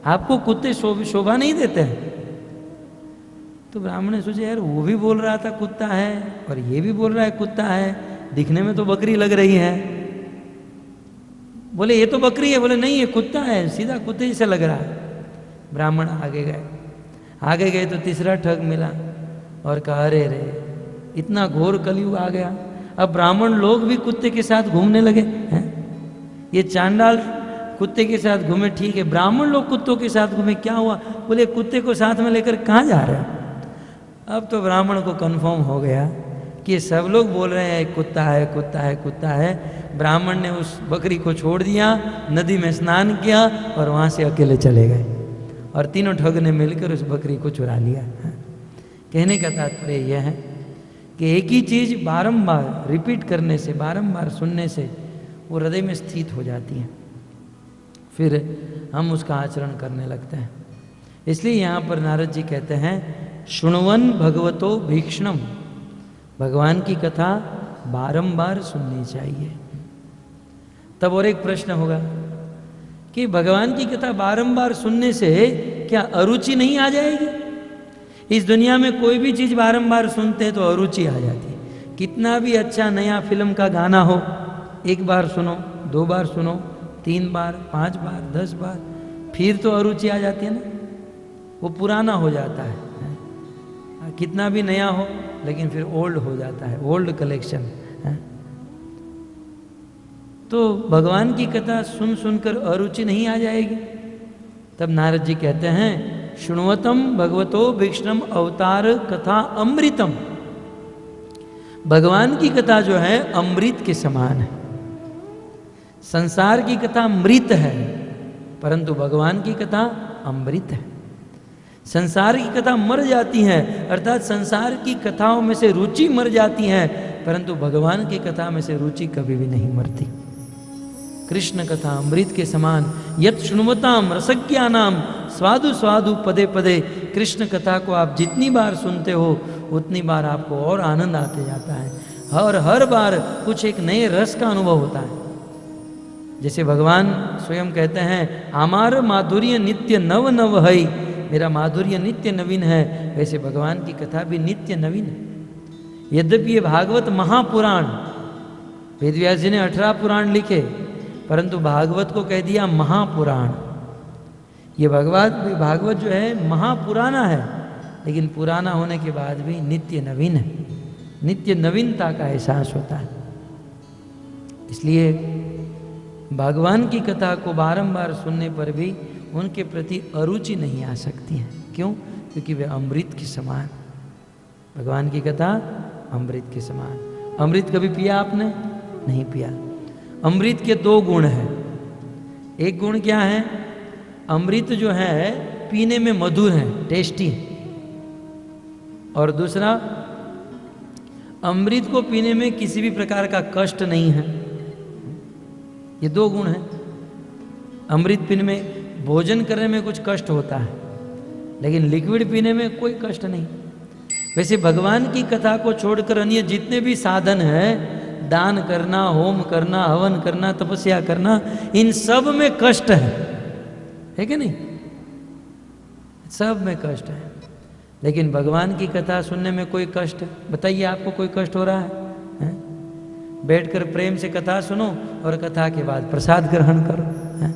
आपको कुत्ते शोभा नहीं देते हैं। तो ब्राह्मण ने सोचा यार वो भी बोल रहा था कुत्ता है और ये भी बोल रहा है कुत्ता है, दिखने में तो बकरी लग रही है। बोले ये तो बकरी है। बोले नहीं ये कुत्ता है, सीधा कुत्ते जैसा लग रहा है। ब्राह्मण आगे गए। आगे गए तो तीसरा ठग मिला और कहा अरे रे, इतना घोर कलयुग आ गया, अब ब्राह्मण लोग भी कुत्ते के साथ घूमने लगे हैं। ये चांडाल कुत्ते के साथ घूमे ठीक है, ब्राह्मण लोग कुत्तों के साथ घूमे, क्या हुआ? बोले कुत्ते को साथ में लेकर कहाँ जा रहे हैं? अब तो ब्राह्मण को कंफर्म हो गया कि सब लोग बोल रहे हैं कुत्ता है कुत्ता है कुत्ता है। ब्राह्मण ने उस बकरी को छोड़ दिया, नदी में स्नान किया और वहाँ से अकेले चले गए और तीनों ठग ने मिलकर उस बकरी को चुरा लिया। कहने का तात्पर्य यह है कि एक ही चीज़ बारंबार रिपीट करने से, बारंबार सुनने से वो हृदय में स्थित हो जाती है, फिर हम उसका आचरण करने लगते हैं। इसलिए यहाँ पर नारद जी कहते हैं शुण्वन भगवतो भीक्षणम, भगवान की कथा बारंबार सुननी चाहिए। तब और एक प्रश्न होगा कि भगवान की कथा बारंबार सुनने से क्या अरुचि नहीं आ जाएगी? इस दुनिया में कोई भी चीज़ बारंबार सुनते हैं तो अरुचि आ जाती है। कितना भी अच्छा नया फिल्म का गाना हो, एक बार सुनो, 2 बार सुनो, 3 बार, 5 बार, 10 बार, फिर तो अरुचि आ जाती है ना, वो पुराना हो जाता है। कितना भी नया हो लेकिन फिर ओल्ड हो जाता है, ओल्ड कलेक्शन है। तो भगवान की कथा सुन सुनकर अरुचि नहीं आ जाएगी? तब नारद जी कहते हैं शुण्वतम भगवतो भीक्षणम अवतार कथा अमृतम, भगवान की कथा जो है अमृत के समान है। संसार की कथा मृत है परंतु भगवान की कथा अमृत है। संसार की कथा मर जाती है, अर्थात संसार की कथाओं में से रुचि मर जाती है, परंतु भगवान की कथा में से रुचि कभी भी नहीं मरती। कृष्ण कथा अमृत के समान, यत शुण्वताम रसज्ञानाम स्वादु स्वादु पदे पदे। कृष्ण कथा को आप जितनी बार सुनते हो उतनी बार आपको और आनंद आते जाता है, हर बार कुछ एक नए रस का अनुभव होता है। जैसे भगवान स्वयं कहते हैं आमार माधुर्य नित्य नव नव है, मेरा माधुर्य नित्य नवीन है, वैसे भगवान की कथा भी नित्य नवीन है। यद्यपि ये भागवत महापुराण, वेदव्यास जी ने 18 पुराण लिखे परंतु भागवत को कह दिया महापुराण। ये भागवत जो है महापुराना है, लेकिन पुराना होने के बाद भी नित्य नवीन है, नित्य नवीनता का एहसास होता है। इसलिए भगवान की कथा को बारंबार सुनने पर भी उनके प्रति अरुचि नहीं आ सकती है। क्यों? क्योंकि वे अमृत के समान, भगवान की कथा अमृत के समान। अमृत कभी पिया आपने? नहीं पिया। अमृत के दो गुण हैं। एक गुण क्या है? अमृत जो है पीने में मधुर है, टेस्टी है। और दूसरा, अमृत को पीने में किसी भी प्रकार का कष्ट नहीं है। ये दो गुण हैं। अमृत पीने में, भोजन करने में कुछ कष्ट होता है, लेकिन लिक्विड पीने में कोई कष्ट नहीं। वैसे भगवान की कथा को छोड़कर अन्य जितने भी साधन हैं, दान करना, होम करना, हवन करना, तपस्या करना, इन सब में कष्ट है कि नहीं? सब में कष्ट है। लेकिन भगवान की कथा सुनने में कोई कष्ट, बताइए आपको कोई कष्ट हो रहा है? बैठकर प्रेम से कथा सुनो और कथा के बाद प्रसाद ग्रहण करो, है?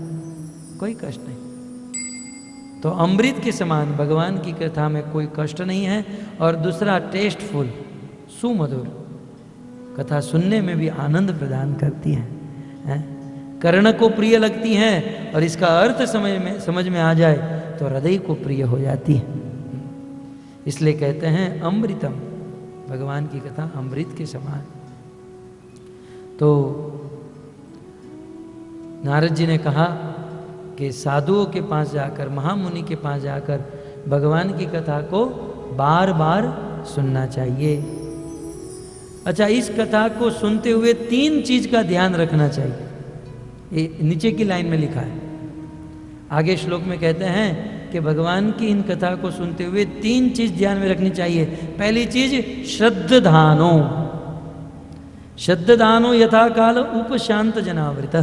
कोई कष्ट नहीं। तो अमृत के समान भगवान की कथा में कोई कष्ट नहीं है। और दूसरा, टेस्टफुल, सुमधुर, कथा सुनने में भी आनंद प्रदान करती है? कर्ण को प्रिय लगती हैं और इसका अर्थ समझ में आ जाए तो हृदय को प्रिय हो जाती है। इसलिए कहते हैं अमृतम, भगवान की कथा अमृत के समान। तो नारद जी ने कहा कि साधुओं के पास जाकर, महामुनि के पास जाकर भगवान की कथा को बार बार सुनना चाहिए। अच्छा, इस कथा को सुनते हुए 3 चीज का ध्यान रखना चाहिए। ये नीचे की लाइन में लिखा है। आगे श्लोक में कहते हैं कि भगवान की इन कथा को सुनते हुए 3 चीज ध्यान में रखनी चाहिए। पहली चीज, श्रद्धानो। श्रद्धानो यथा काल उपशांत जनावृत।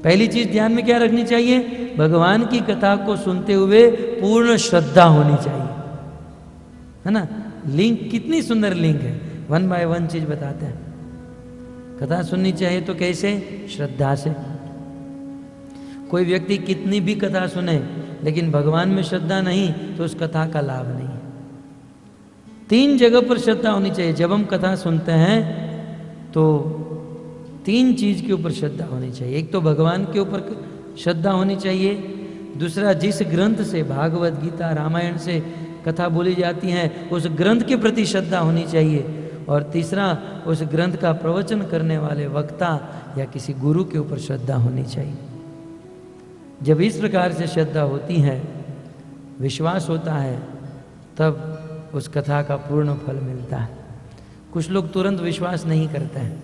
पहली चीज ध्यान में क्या रखनी चाहिए? भगवान की कथा को सुनते हुए पूर्ण श्रद्धा होनी चाहिए, है ना? लिंक, कितनी सुंदर लिंक है, 1 बाय 1 चीज बताते हैं। कथा सुननी चाहिए तो कैसे? श्रद्धा से। कोई व्यक्ति कितनी भी कथा सुने लेकिन भगवान में श्रद्धा नहीं तो उस कथा का लाभ नहीं है। 3 जगह पर श्रद्धा होनी चाहिए। जब हम कथा सुनते हैं तो 3 चीज के ऊपर श्रद्धा होनी चाहिए। एक तो भगवान के ऊपर श्रद्धा होनी चाहिए, दूसरा जिस ग्रंथ से, भागवत गीता रामायण से कथा बोली जाती है उस ग्रंथ के प्रति श्रद्धा होनी चाहिए, और तीसरा उस ग्रंथ का प्रवचन करने वाले वक्ता या किसी गुरु के ऊपर श्रद्धा होनी चाहिए। जब इस प्रकार से श्रद्धा होती है, विश्वास होता है, तब उस कथा का पूर्ण फल मिलता है। कुछ लोग तुरंत विश्वास नहीं करते हैं,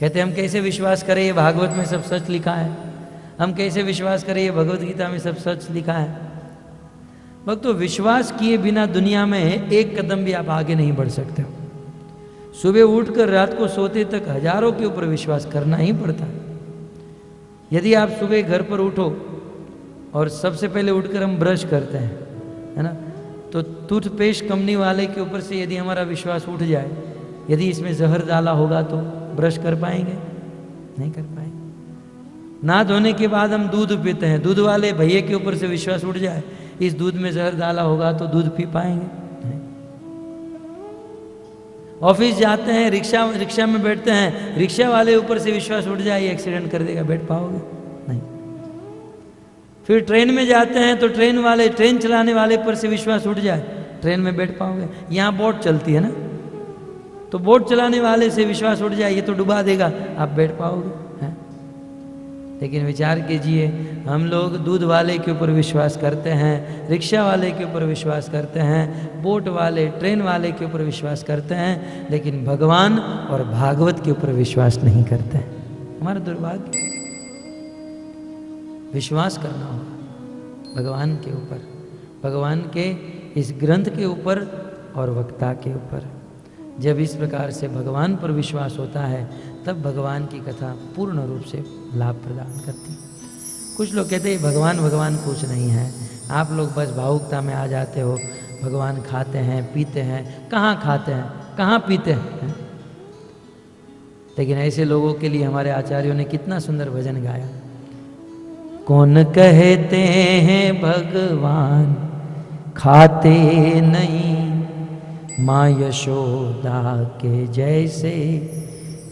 कहते हैं हम कैसे विश्वास करें, ये भागवत में सब सच लिखा है, हम कैसे विश्वास करें, ये भगवत गीता में सब सच लिखा है। भक्तों, विश्वास किए बिना दुनिया में एक कदम भी आप आगे नहीं बढ़ सकते हो। सुबह उठकर रात को सोते तक हजारों के ऊपर विश्वास करना ही पड़ता है। यदि आप सुबह घर पर उठो और सबसे पहले उठकर हम ब्रश करते हैं, है ना, तो टूथपेस्ट कंपनी वाले के ऊपर से यदि हमारा विश्वास उठ जाए, यदि इसमें जहर डाला होगा तो ब्रश कर पाएंगे? नहीं कर पाएंगे। ना धोने के बाद हम दूध पीते हैं, दूध वाले भैया के ऊपर से विश्वास उठ जाए, इस दूध में जहर डाला होगा तो दूध पी पाएंगे? नहीं। ऑफिस जाते हैं, रिक्शा में बैठते हैं, रिक्शा वाले ऊपर से विश्वास उठ जाए, एक्सीडेंट कर देगा, बैठ पाओगे? नहीं। फिर ट्रेन में जाते हैं तो ट्रेन चलाने वाले पर से विश्वास उठ जाए, ट्रेन में बैठ पाओगे? यहाँ बोट चलती है ना, तो बोट चलाने वाले से विश्वास उठ जाए, ये तो डुबा देगा, आप बैठ पाओगे? हैं? लेकिन विचार कीजिए, हम लोग दूध वाले के ऊपर विश्वास करते हैं, रिक्शा वाले के ऊपर विश्वास करते हैं, बोट वाले, ट्रेन वाले के ऊपर विश्वास करते हैं, लेकिन भगवान और भागवत के ऊपर विश्वास नहीं करते हैं। हमारा दुर्भाग्य। विश्वास करना होगा भगवान के ऊपर, भगवान के इस ग्रंथ के ऊपर और वक्ता के ऊपर। जब इस प्रकार से भगवान पर विश्वास होता है, तब भगवान की कथा पूर्ण रूप से लाभ प्रदान करती है। कुछ लोग कहते हैं भगवान कुछ नहीं है, आप लोग बस भावुकता में आ जाते हो, भगवान खाते हैं पीते हैं। कहाँ खाते हैं, कहाँ पीते हैं? लेकिन ऐसे लोगों के लिए हमारे आचार्यों ने कितना सुंदर भजन गाया कौन कहते हैं भगवान खाते नहीं, माँ यशोदा के जैसे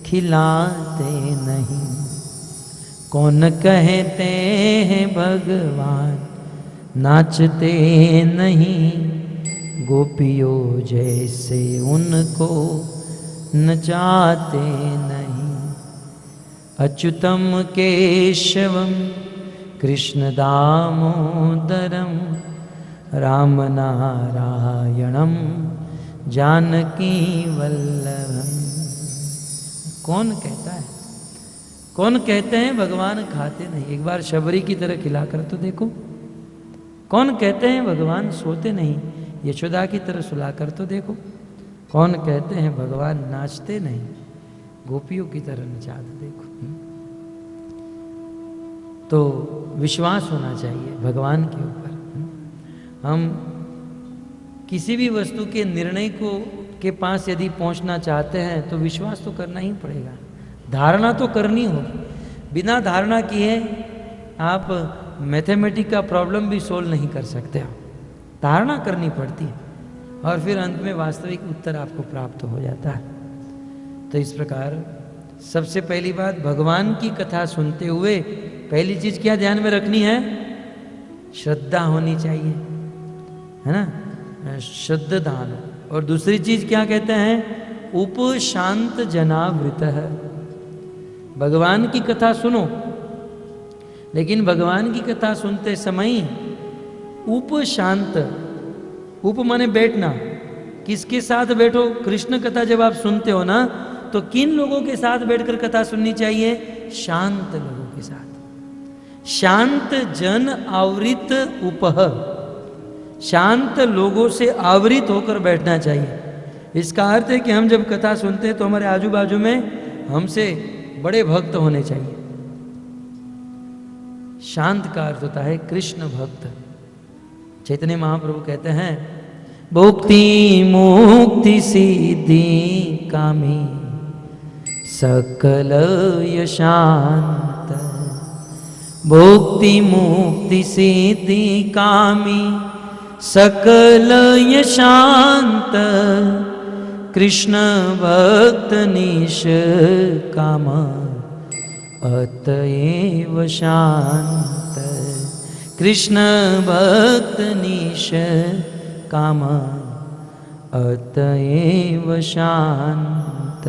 खिलाते नहीं। कौन कहते हैं भगवान नाचते नहीं, गोपियों जैसे उनको नचाते नहीं। अच्युतम केशवम कृष्ण दामोदरम राम नारायणम जानकी वल्लभम। कौन कहता है, कौन कहते हैं भगवान खाते नहीं? एक बार शबरी की तरह खिलाकर तो देखो। कौन कहते हैं भगवान सोते नहीं? यशोदा की तरह सुलाकर तो देखो। कौन कहते हैं भगवान नाचते नहीं? गोपियों की तरह नचाते देखो। तो विश्वास होना चाहिए भगवान के ऊपर। हम किसी भी वस्तु के निर्णय के पास यदि पहुंचना चाहते हैं तो विश्वास तो करना ही पड़ेगा, धारणा तो करनी होगी। बिना धारणा किए आप मैथमेटिक का प्रॉब्लम भी सोल्व नहीं कर सकते हो, धारणा करनी पड़ती है और फिर अंत में वास्तविक उत्तर आपको प्राप्त हो जाता है। तो इस प्रकार सबसे पहली बात, भगवान की कथा सुनते हुए पहली चीज क्या ध्यान में रखनी है? श्रद्धा होनी चाहिए, है ना, श्रद्धान। और दूसरी चीज क्या कहते हैं? उपशांत जनावृत है। भगवान की कथा सुनो, लेकिन भगवान की कथा सुनते समय उपशांत, उप माने बैठना। किसके साथ बैठो? कृष्ण कथा जब आप सुनते हो ना, तो किन लोगों के साथ बैठकर कथा सुननी चाहिए? शांत लोगों के साथ। शांत जन आवृत उपह, शांत लोगों से आवृत होकर बैठना चाहिए। इसका अर्थ है कि हम जब कथा सुनते हैं तो हमारे आजू बाजू में हमसे बड़े भक्त होने चाहिए। शांत का अर्थ होता है कृष्ण भक्त। चैतन्य महाप्रभु कहते हैं, भुक्ति मुक्ति सिद्धि कामी सकल यशांत। भुक्ति मुक्ति सिद्धि कामी सकल यशांत। कृष्ण भक्त निश काम अतएव शांत। कृष्ण भक्त निश काम अतएव शांत।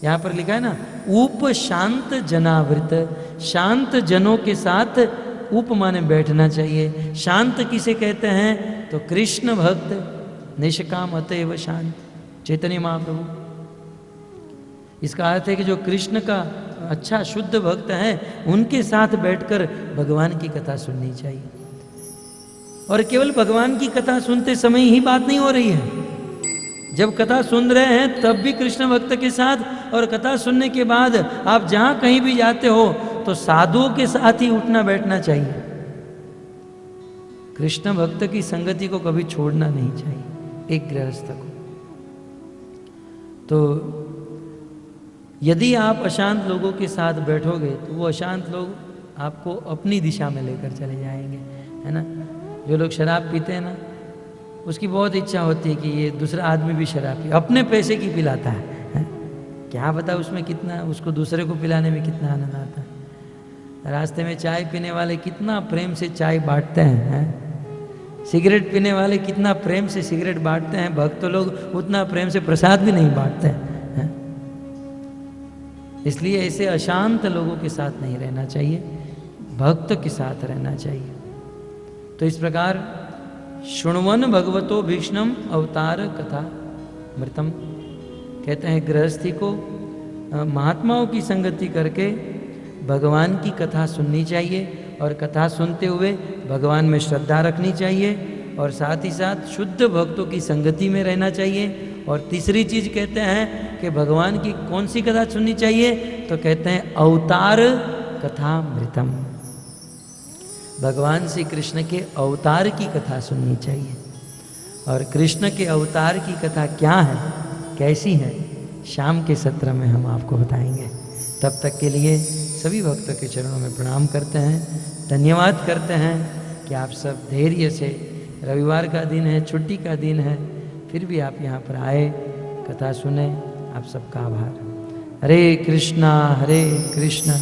यहाँ पर लिखा है ना, उप शांत जनावृत, शांत जनों के साथ उप माने बैठना चाहिए। शांत किसे कहते हैं? तो कृष्ण भक्त निष्काम अतएव शांत, चैतन्य महाप्रभु। इसका अर्थ है कि जो कृष्ण का अच्छा शुद्ध भक्त है, उनके साथ बैठकर भगवान की कथा सुननी चाहिए। और केवल भगवान की कथा सुनते समय ही बात नहीं हो रही है, जब कथा सुन रहे हैं तब भी कृष्ण भक्त के साथ, और कथा सुनने के बाद आप जहां कहीं भी जाते हो तो साधुओं के साथ ही उठना बैठना चाहिए। कृष्ण भक्त की संगति को कभी छोड़ना नहीं चाहिए एक गृहस्थ को। तो यदि आप अशांत लोगों के साथ बैठोगे तो वो अशांत लोग आपको अपनी दिशा में लेकर चले जाएंगे, है ना। जो लोग शराब पीते हैं ना, उसकी बहुत इच्छा होती है कि ये दूसरा आदमी भी शराब पी, अपने पैसे की पिलाता है। क्या पता उसमें कितना, उसको दूसरे को पिलाने में कितना आनंद आता है। रास्ते में चाय पीने वाले कितना प्रेम से चाय बांटते हैं, सिगरेट पीने वाले कितना प्रेम से सिगरेट बांटते हैं, भक्त लोग उतना प्रेम से प्रसाद भी नहीं बांटते हैं। इसलिए ऐसे अशांत लोगों के साथ नहीं रहना चाहिए, भक्त के साथ रहना चाहिए। तो इस प्रकार शृण्वन भगवतो भीष्णम अवतार कथा मृतम, कहते हैं गृहस्थी को महात्माओं की संगति करके भगवान की कथा सुननी चाहिए, और कथा सुनते हुए भगवान में श्रद्धा रखनी चाहिए, और साथ ही साथ शुद्ध भक्तों की संगति में रहना चाहिए। और तीसरी चीज कहते हैं कि भगवान की कौन सी कथा सुननी चाहिए? तो कहते हैं अवतार कथा मृतम, भगवान श्री कृष्ण के अवतार की कथा सुननी चाहिए। और कृष्ण के अवतार की कथा क्या है, कैसी है, शाम के सत्र में हम आपको बताएंगे। तब तक के लिए सभी भक्तों के चरणों में प्रणाम करते हैं, धन्यवाद करते हैं कि आप सब धैर्य से, रविवार का दिन है, छुट्टी का दिन है, फिर भी आप यहाँ पर आए, कथा सुने। आप सबका आभार। हरे कृष्णा